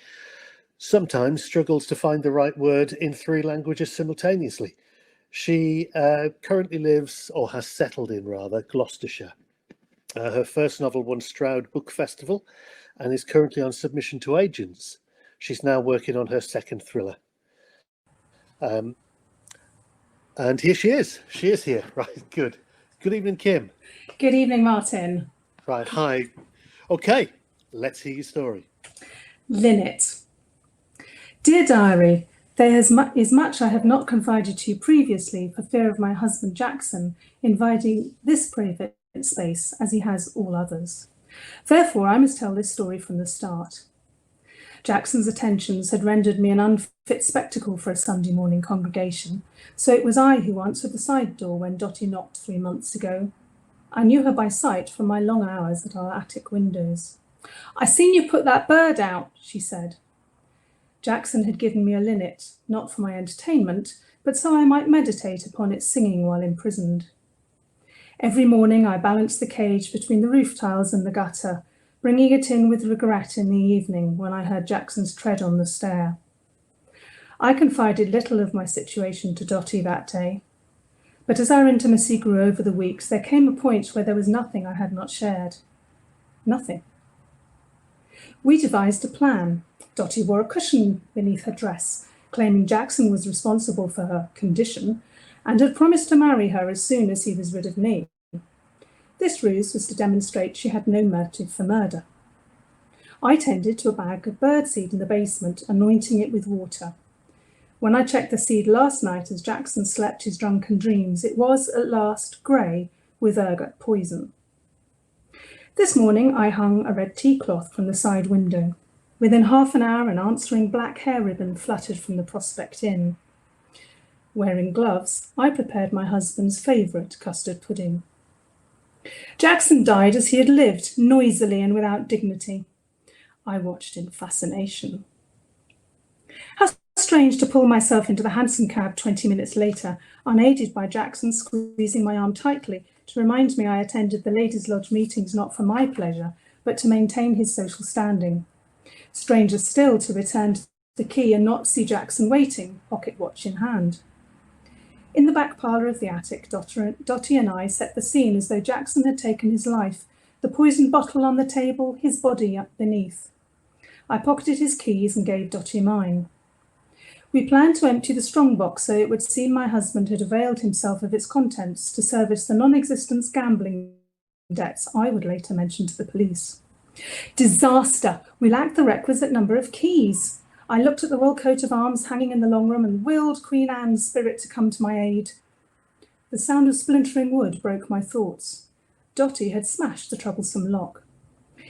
sometimes struggles to find the right word in 3 languages simultaneously. She currently lives, or has settled in rather, Gloucestershire. Her first novel won Stroud Book Festival and is currently on submission to agents. She's now working on her second thriller. And here she is. She is here. Right, good. Good evening, Kim. Good evening, Martin. Right, hi. Okay, let's hear your story. Linnet. Dear Diary, there is much I have not confided to you previously for fear of my husband Jackson invading this private space as he has all others. Therefore, I must tell this story from the start. Jackson's attentions had rendered me an unfit spectacle for a Sunday morning congregation, so it was I who answered the side door when Dottie knocked 3 months ago. I knew her by sight from my long hours at our attic windows. "I seen you put that bird out," she said. Jackson had given me a linnet, not for my entertainment, but so I might meditate upon its singing while imprisoned. Every morning I balanced the cage between the roof tiles and the gutter, bringing it in with regret in the evening when I heard Jackson's tread on the stair. I confided little of my situation to Dottie that day, but as our intimacy grew over the weeks, there came a point where there was nothing I had not shared. Nothing. We devised a plan. Dottie wore a cushion beneath her dress, claiming Jackson was responsible for her condition and had promised to marry her as soon as he was rid of me. This ruse was to demonstrate she had no motive for murder. I tended to a bag of birdseed in the basement, anointing it with water. When I checked the seed last night as Jackson slept his drunken dreams, it was at last grey with ergot poison. This morning I hung a red tea cloth from the side window. Within half an hour, an answering black hair ribbon fluttered from the Prospect Inn. Wearing gloves, I prepared my husband's favourite custard pudding. Jackson died as he had lived, noisily and without dignity. I watched in fascination. How strange to pull myself into the hansom cab 20 minutes later, unaided by Jackson squeezing my arm tightly to remind me I attended the Ladies' Lodge meetings not for my pleasure, but to maintain his social standing. Stranger still to return to the quay and not see Jackson waiting, pocket watch in hand. In the back parlour of the attic, Dottie and I set the scene as though Jackson had taken his life, the poisoned bottle on the table, his body up beneath. I pocketed his keys and gave Dottie mine. We planned to empty the strongbox so it would seem my husband had availed himself of its contents to service the non-existent gambling debts I would later mention to the police. Disaster! We lacked the requisite number of keys. I looked at the royal coat of arms hanging in the long room and willed Queen Anne's spirit to come to my aid. The sound of splintering wood broke my thoughts. Dotty had smashed the troublesome lock.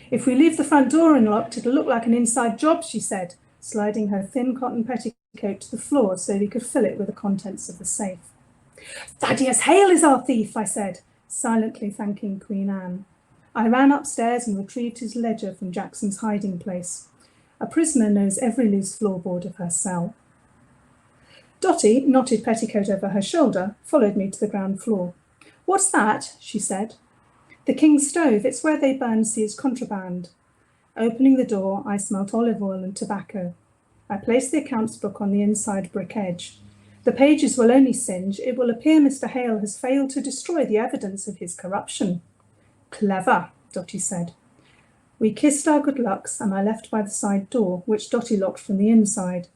If we leave the front door unlocked, it'll look like an inside job, she said, sliding her thin cotton petticoat to the floor so we could fill it with the contents of the safe. Thaddeus Hale is our thief, I said, silently thanking Queen Anne. I ran upstairs and retrieved his ledger from Jackson's hiding place. A prisoner knows every loose floorboard of her cell. Dotty, knotted petticoat over her shoulder, followed me to the ground floor. What's that? She said. The King's stove. It's where they burn seized contraband. Opening the door, I smelt olive oil and tobacco. I placed the accounts book on the inside brick edge. The pages will only singe. It will appear Mr. Hale has failed to destroy the evidence of his corruption. Clever, Dotty said. We kissed our good lucks and I left by the side door, which Dotty locked from the inside.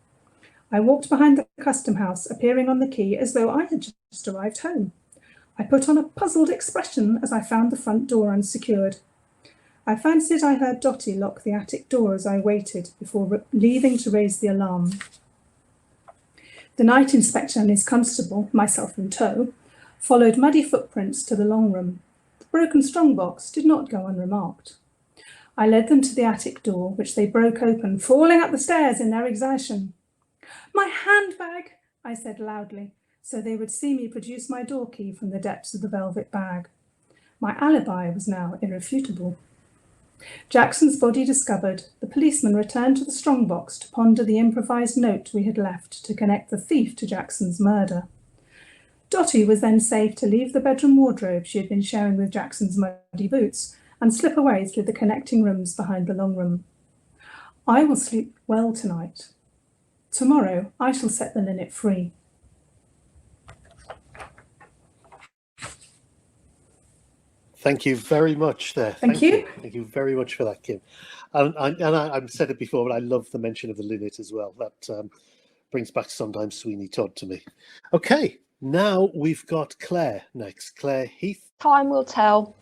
I walked behind the custom house, appearing on the quay as though I had just arrived home. I put on a puzzled expression as I found the front door unsecured. I fancied I heard Dotty lock the attic door as I waited before leaving to raise the alarm. The night inspector and his constable, myself in tow, followed muddy footprints to the long room. The broken strongbox did not go unremarked. I led them to the attic door, which they broke open, falling up the stairs in their exertion. My handbag, I said loudly, so they would see me produce my door key from the depths of the velvet bag. My alibi was now irrefutable. Jackson's body discovered, the policeman returned to the strongbox to ponder the improvised note we had left to connect the thief to Jackson's murder. Dotty was then safe to leave the bedroom wardrobe she had been sharing with Jackson's muddy boots and slip away through the connecting rooms behind the long room. I will sleep well tonight. Tomorrow I shall set the linnet free. Thank you very much there. Thank you. Thank you very much for that, Kim. I've said it before, but I love the mention of the linnet as well. That brings back sometimes Sweeney Todd to me. Okay, now we've got Claire next. Claire Heath. Time will tell.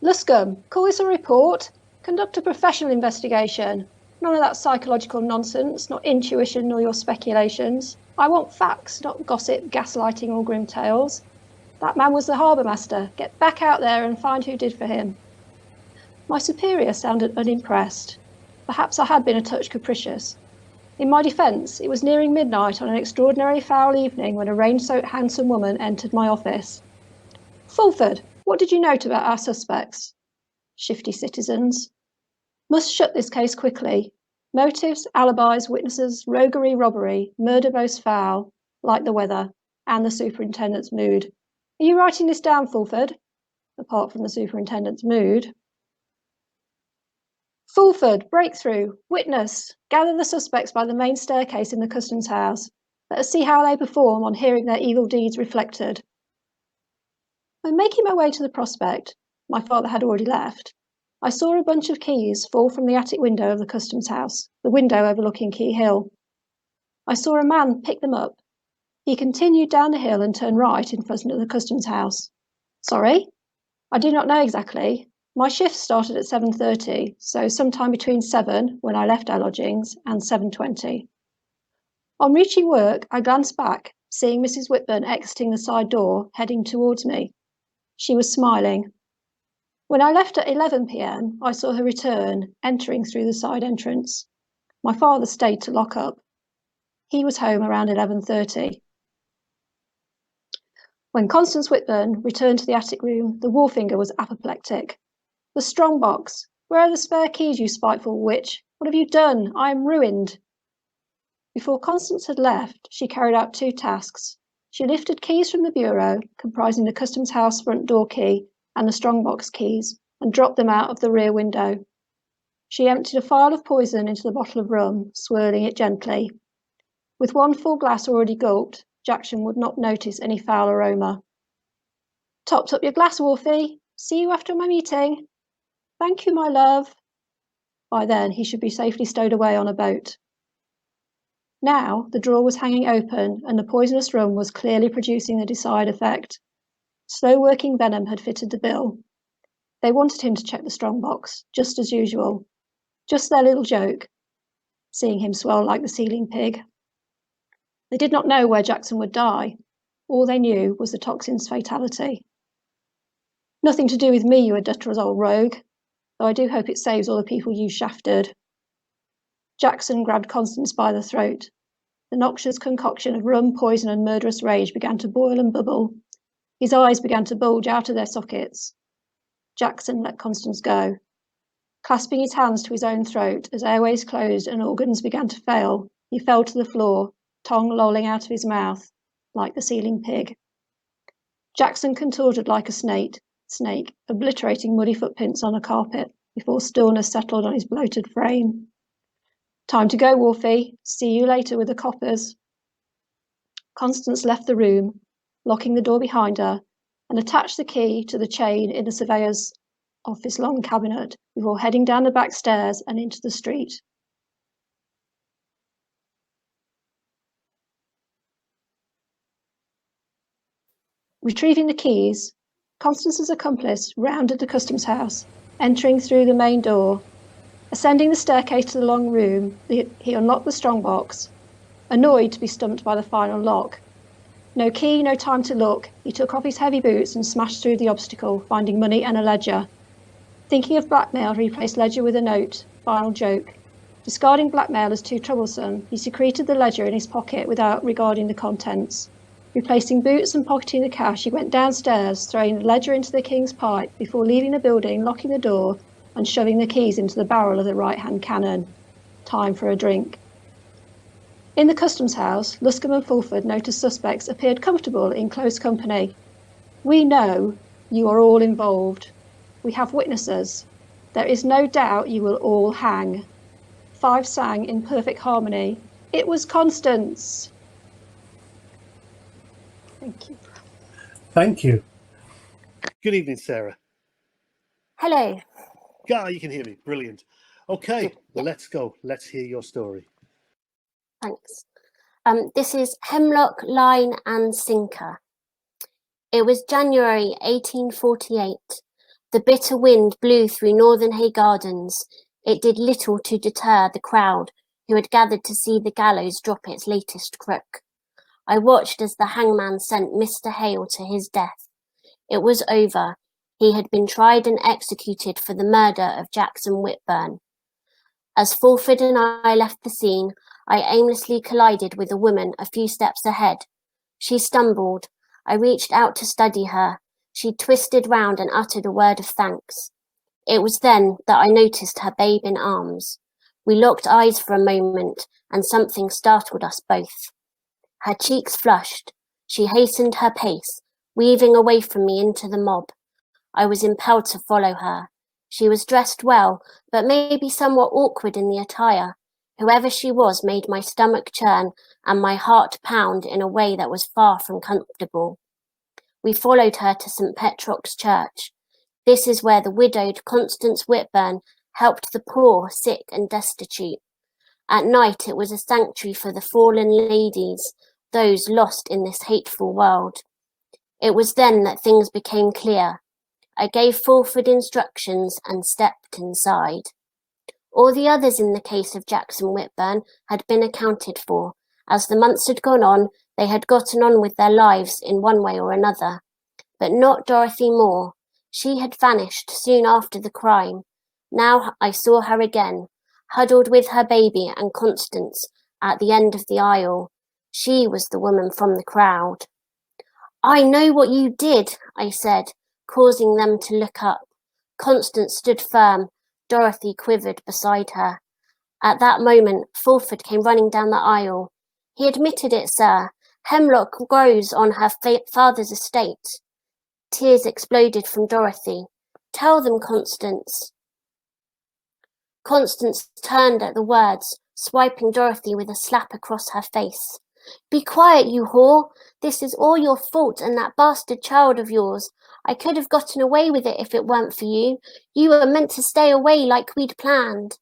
Luscombe, call this a report. Conduct a professional investigation. None of that psychological nonsense, not intuition nor your speculations. I want facts, not gossip, gaslighting or grim tales. That man was the harbour master. Get back out there and find who did for him. My superior sounded unimpressed. Perhaps I had been a touch capricious. In my defence, it was nearing midnight on an extraordinarily foul evening when a rain-soaked handsome woman entered my office. Fulford, what did you note about our suspects? Shifty citizens. Must shut this case quickly. Motives, alibis, witnesses, roguery, robbery, murder most foul, like the weather, and the superintendent's mood. Are you writing this down, Fulford? Apart from the superintendent's mood. Fulford, breakthrough, witness, gather the suspects by the main staircase in the customs house. Let us see how they perform on hearing their evil deeds reflected. When making my way to the prospect, my father had already left, I saw a bunch of keys fall from the attic window of the customs house, the window overlooking Quay Hill. I saw a man pick them up. He continued down the hill and turned right in front of the customs house. Sorry? I do not know exactly. My shift started at 7:30, so sometime between 7, when I left our lodgings, and 7:20. On reaching work, I glanced back, seeing Mrs. Whitburn exiting the side door, heading towards me. She was smiling. When I left at 11 p.m, I saw her return, entering through the side entrance. My father stayed to lock up. He was home around 11:30. When Constance Whitburn returned to the attic room, the wharfinger was apoplectic. The strong box. Where are the spare keys, you spiteful witch? What have you done? I am ruined. Before Constance had left, she carried out 2 tasks. She lifted keys from the bureau, comprising the customs house front door key and the strongbox keys, and dropped them out of the rear window. She emptied a phial of poison into the bottle of rum, swirling it gently. With 1 full glass already gulped, Jackson would not notice any foul aroma. Topped up your glass, Wolfie. See you after my meeting. Thank you, my love. By then, he should be safely stowed away on a boat. Now, the drawer was hanging open, and the poisonous rum was clearly producing the desired effect. Slow-working venom had fitted the bill. They wanted him to check the strong box, just as usual. Just their little joke, seeing him swell like the ceiling pig. They did not know where Jackson would die. All they knew was the toxin's fatality. Nothing to do with me, you adulterous old rogue, though I do hope it saves all the people you shafted. Jackson grabbed Constance by the throat. The noxious concoction of rum, poison, and murderous rage began to boil and bubble. His eyes began to bulge out of their sockets. Jackson let Constance go. Clasping his hands to his own throat as airways closed and organs began to fail, he fell to the floor, tongue lolling out of his mouth, like the ceiling pig. Jackson contorted like a snake, obliterating muddy footprints on a carpet before stillness settled on his bloated frame. Time to go, Wolfie. See you later with the coppers. Constance left the room, locking the door behind her, and attached the key to the chain in the surveyor's office long cabinet before heading down the back stairs and into the street. Retrieving the keys, Constance's accomplice rounded the customs house, entering through the main door. Ascending the staircase to the long room, he unlocked the strongbox, annoyed to be stumped by the final lock. No key, no time to look. He took off his heavy boots and smashed through the obstacle, finding money and a ledger. Thinking of blackmail, he replaced ledger with a note. Final joke. Discarding blackmail as too troublesome, he secreted the ledger in his pocket without regarding the contents. Replacing boots and pocketing the cash, he went downstairs, throwing the ledger into the king's pipe before leaving the building, locking the door, and shoving the keys into the barrel of the right-hand cannon. Time for a drink. In the customs house, Luscombe and Fulford noticed suspects appeared comfortable in close company. We know you are all involved. We have witnesses. There is no doubt you will all hang. 5 sang in perfect harmony. It was Constance. Thank you. Thank you. Good evening, Sarah. Hello. Yeah, you can hear me. Brilliant. Okay, Yeah. Let's go. Let's hear your story. Thanks. This is Hemlock, Line and Sinker. It was January 1848. The bitter wind blew through Northern Hay Gardens. It did little to deter the crowd who had gathered to see the gallows drop its latest crook. I watched as the hangman sent Mr. Hale to his death. It was over. He had been tried and executed for the murder of Jackson Whitburn. As Fulford and I left the scene, I aimlessly collided with a woman a few steps ahead. She stumbled. I reached out to steady her. She twisted round and uttered a word of thanks. It was then that I noticed her babe in arms. We locked eyes for a moment, and something startled us both. Her cheeks flushed. She hastened her pace, weaving away from me into the mob. I was impelled to follow her. She was dressed well, but maybe somewhat awkward in the attire. Whoever she was made my stomach churn and my heart pound in a way that was far from comfortable. We followed her to St. Petrock's Church. This is where the widowed Constance Whitburn helped the poor, sick and destitute. At night it was a sanctuary for the fallen ladies, those lost in this hateful world. It was then that things became clear. I gave Fulford instructions and stepped inside. All the others in the case of Jackson Whitburn had been accounted for. As the months had gone on, they had gotten on with their lives in one way or another. But not Dorothy Moore. She had vanished soon after the crime. Now I saw her again, huddled with her baby and Constance at the end of the aisle. She was the woman from the crowd. I know what you did, I said, causing them to look up. Constance stood firm. Dorothy quivered beside her. At that moment, Fulford came running down the aisle. He admitted it, sir. Hemlock grows on her father's estate. Tears exploded from Dorothy. Tell them, Constance. Constance turned at the words, swiping Dorothy with a slap across her face. Be quiet, you whore. This is all your fault and that bastard child of yours. I could have gotten away with it if it weren't for you. You were meant to stay away like we'd planned.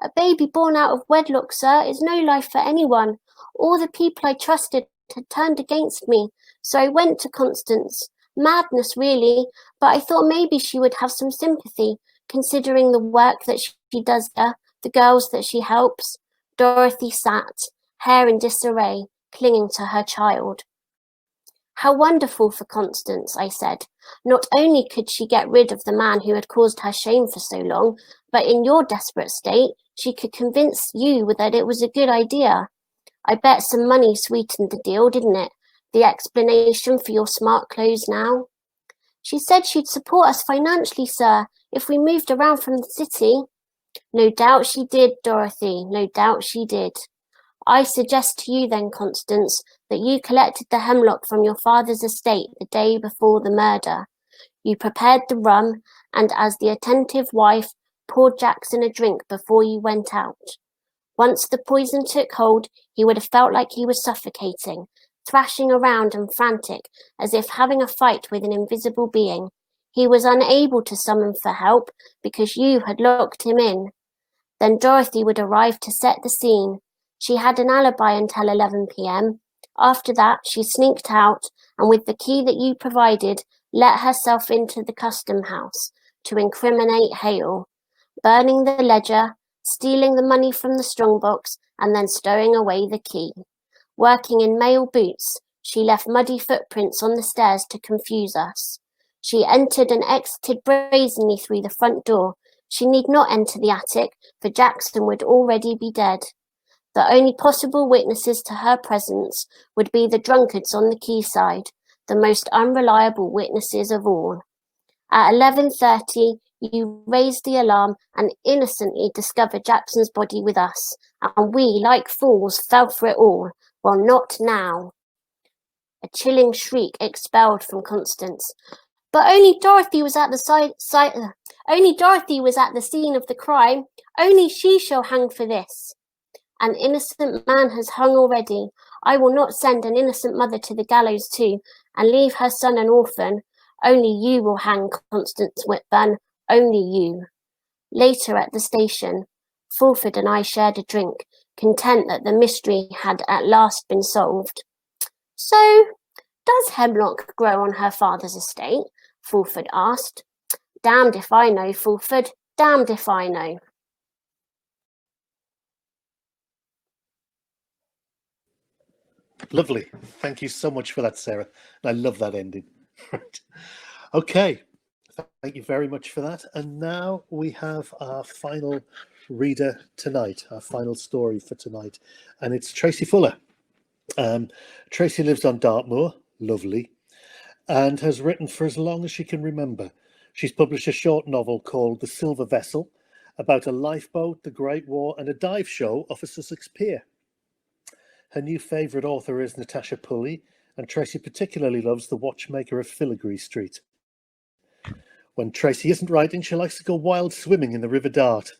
A baby born out of wedlock, sir, is no life for anyone. All the people I trusted had turned against me, so I went to Constance. Madness, really, but I thought maybe she would have some sympathy, considering the work that she does there, the girls that she helps. Dorothy sat, hair in disarray, clinging to her child. How wonderful for Constance, I said. Not only could she get rid of the man who had caused her shame for so long, but in your desperate state, she could convince you that it was a good idea. I bet some money sweetened the deal, didn't it? The explanation for your smart clothes now. She said she'd support us financially, sir, if we moved around from the city. No doubt she did, Dorothy, no doubt she did. I suggest to you then, Constance, that you collected the hemlock from your father's estate the day before the murder. You prepared the rum, and as the attentive wife, poured Jackson a drink before you went out. Once the poison took hold, he would have felt like he was suffocating, thrashing around and frantic, as if having a fight with an invisible being. He was unable to summon for help because you had locked him in. Then Dorothy would arrive to set the scene. She had an alibi until 11 p.m. After that, she sneaked out and with the key that you provided, let herself into the custom house to incriminate Hale, burning the ledger, stealing the money from the strongbox, and then stowing away the key. Working in male boots, she left muddy footprints on the stairs to confuse us. She entered and exited brazenly through the front door. She need not enter the attic, for Jackson would already be dead. The only possible witnesses to her presence would be the drunkards on the quayside, the most unreliable witnesses of all. At 11:30, you raised the alarm and innocently discovered Jackson's body with us, and we, like fools, fell for it all. Well, not now. A chilling shriek expelled from Constance. But only Dorothy was at the only Dorothy was at the scene of the crime. Only she shall hang for this. An innocent man has hung already. I will not send an innocent mother to the gallows too, and leave her son an orphan. Only you will hang, Constance Whitburn. Only you. Later at the station, Fulford and I shared a drink, content that the mystery had at last been solved. So, does hemlock grow on her father's estate? Fulford asked. Damned if I know, Fulford. Damned if I know. Lovely. Thank you so much for that, Sarah. I love that ending. Right. Okay. Thank you very much for that. And now we have our final reader tonight, our final story for tonight. And it's Tracy Fuller. Tracy lives on Dartmoor, lovely, and has written for as long as she can remember. She's published a short novel called The Silver Vessel, about a lifeboat, the Great War, and a dive show off a Sussex pier. Her new favourite author is Natasha Pulley, and Tracy particularly loves The Watchmaker of Filigree Street. When Tracy isn't writing, she likes to go wild swimming in the River Dart.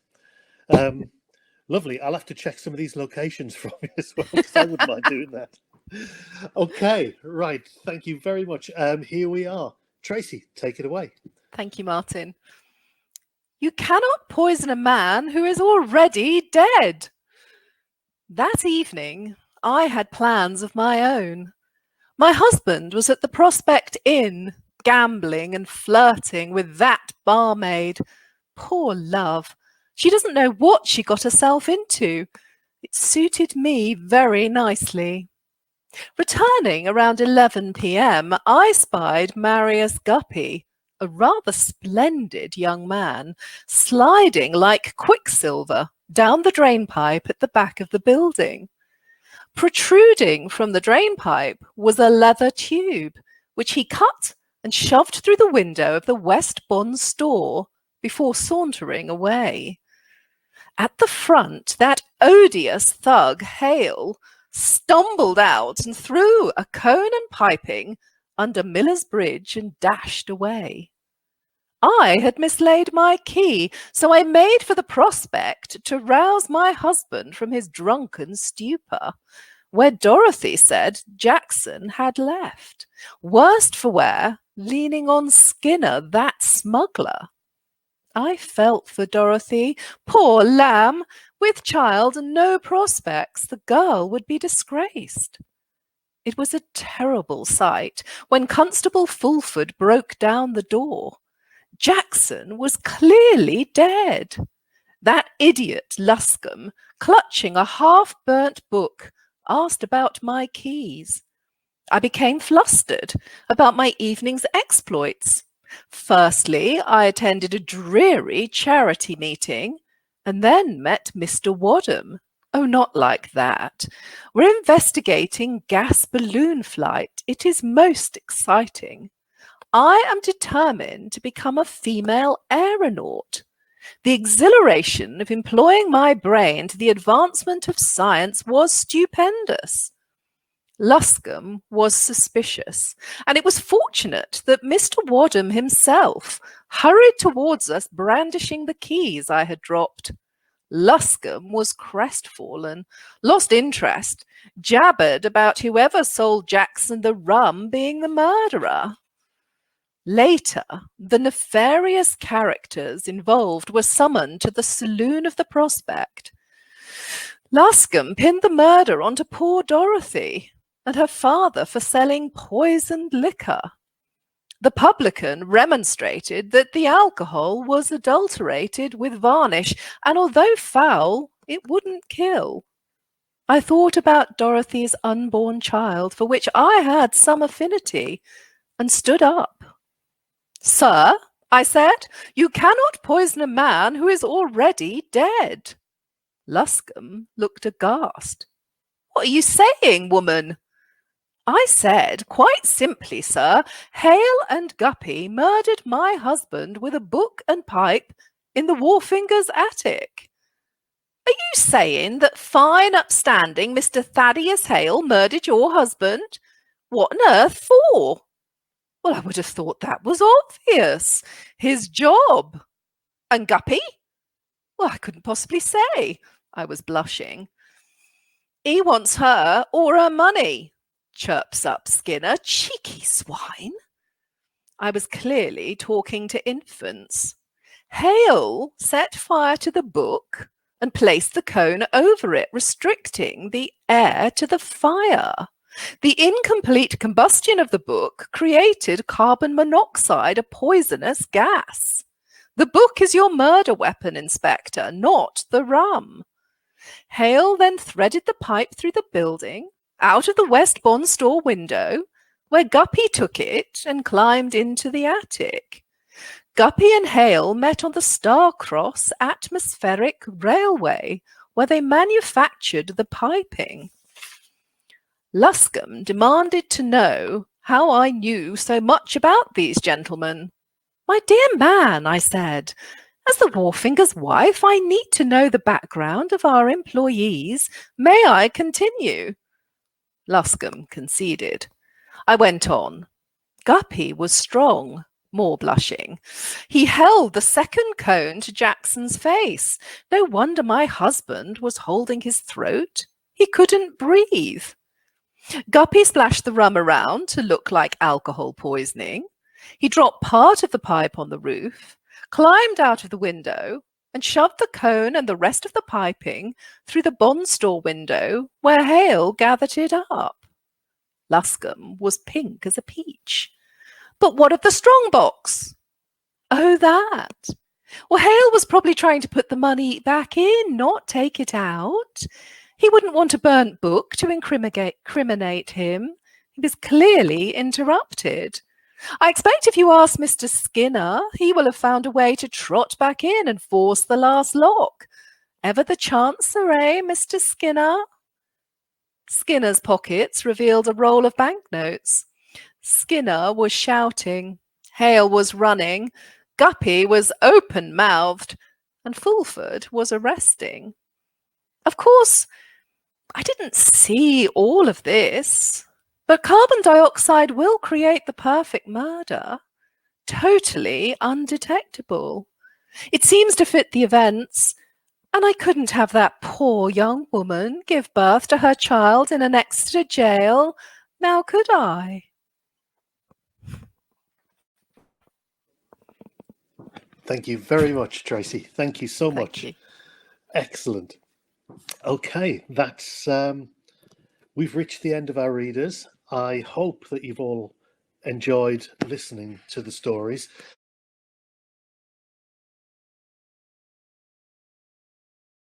Lovely. I'll have to check some of these locations from you as well, because I wouldn't mind doing that. Okay, right. Thank you very much. Here we are. Tracy, take it away. Thank you, Martin. You cannot poison a man who is already dead. That evening, I had plans of my own. My husband was at the Prospect Inn, gambling and flirting with that barmaid. Poor love. She doesn't know what she got herself into. It suited me very nicely. Returning around 11 p.m., I spied Marius Guppy, a rather splendid young man, sliding like quicksilver down the drainpipe at the back of the building. Protruding from the drainpipe was a leather tube, which he cut and shoved through the window of the West Bond store before sauntering away. At the front, that odious thug, Hale, stumbled out and threw a cone and piping under Miller's Bridge and dashed away. I had mislaid my key, so I made for the Prospect to rouse my husband from his drunken stupor, where Dorothy said Jackson had left, worst for wear, leaning on Skinner, that smuggler. I felt for Dorothy. Poor lamb! With child and no prospects, the girl would be disgraced. It was a terrible sight when Constable Fulford broke down the door. Jackson was clearly dead. That idiot Luscombe, clutching a half-burnt book, asked about my keys. I became flustered about my evening's exploits. Firstly, I attended a dreary charity meeting, and then met Mr. Wadham. Oh, not like that. We're investigating gas balloon flight. It is most exciting. I am determined to become a female aeronaut. The exhilaration of employing my brain to the advancement of science was stupendous. Luscombe was suspicious, and it was fortunate that Mr. Wadham himself hurried towards us brandishing the keys I had dropped. Luscombe was crestfallen, lost interest, jabbered about whoever sold Jackson the rum being the murderer. Later, the nefarious characters involved were summoned to the saloon of the Prospect. Luscombe pinned the murder onto poor Dorothy and her father for selling poisoned liquor. The publican remonstrated that the alcohol was adulterated with varnish, and although foul, it wouldn't kill. I thought about Dorothy's unborn child, for which I had some affinity, and stood up. "Sir," I said, "you cannot poison a man who is already dead." Luscombe looked aghast. "What are you saying, woman?" I said, "Quite simply, sir, Hale and Guppy murdered my husband with a book and pipe in the Wharfinger's attic." "Are you saying that fine, upstanding Mr. Thaddeus Hale murdered your husband? What on earth for?" "Well, I would have thought that was obvious. His job." "And Guppy?" "Well, I couldn't possibly say." I was blushing. "He wants her or her money," chirps up Skinner. "Cheeky swine." I was clearly talking to infants. Hale set fire to the book and placed the cone over it, restricting the air to the fire. The incomplete combustion of the book created carbon monoxide, a poisonous gas. The book is your murder weapon, Inspector, not the rum. Hale then threaded the pipe through the building, out of the West Bond store window, where Guppy took it and climbed into the attic. Guppy and Hale met on the Star-Cross Atmospheric Railway, where they manufactured the piping. Luscombe demanded to know how I knew so much about these gentlemen. "My dear man," I said, "as the Wharfinger's wife, I need to know the background of our employees. May I continue?" Luscombe conceded. I went on. Guppy was strong, more blushing. He held the second cone to Jackson's face. No wonder my husband was holding his throat. He couldn't breathe. Guppy splashed the rum around to look like alcohol poisoning. He dropped part of the pipe on the roof, climbed out of the window, and shoved the cone and the rest of the piping through the bond store window where Hale gathered it up. Luscombe was pink as a peach. "But what of the strong box?" "Oh, that. Well, Hale was probably trying to put the money back in, not take it out. He wouldn't want a burnt book to incriminate him. He was clearly interrupted. I expect if you ask Mr. Skinner, he will have found a way to trot back in and force the last lock. Ever the chancer, eh, Mr. Skinner?" Skinner's pockets revealed a roll of banknotes. Skinner was shouting. Hale was running. Guppy was open-mouthed. And Fulford was arresting. Of course, I didn't see all of this, but carbon dioxide will create the perfect murder. Totally undetectable. It seems to fit the events, and I couldn't have that poor young woman give birth to her child in an Exeter jail, now could I? Thank you very much, Tracy. Thank you so much. Thank you. Excellent. Okay, that's we've reached the end of our readers. I hope that you've all enjoyed listening to the stories.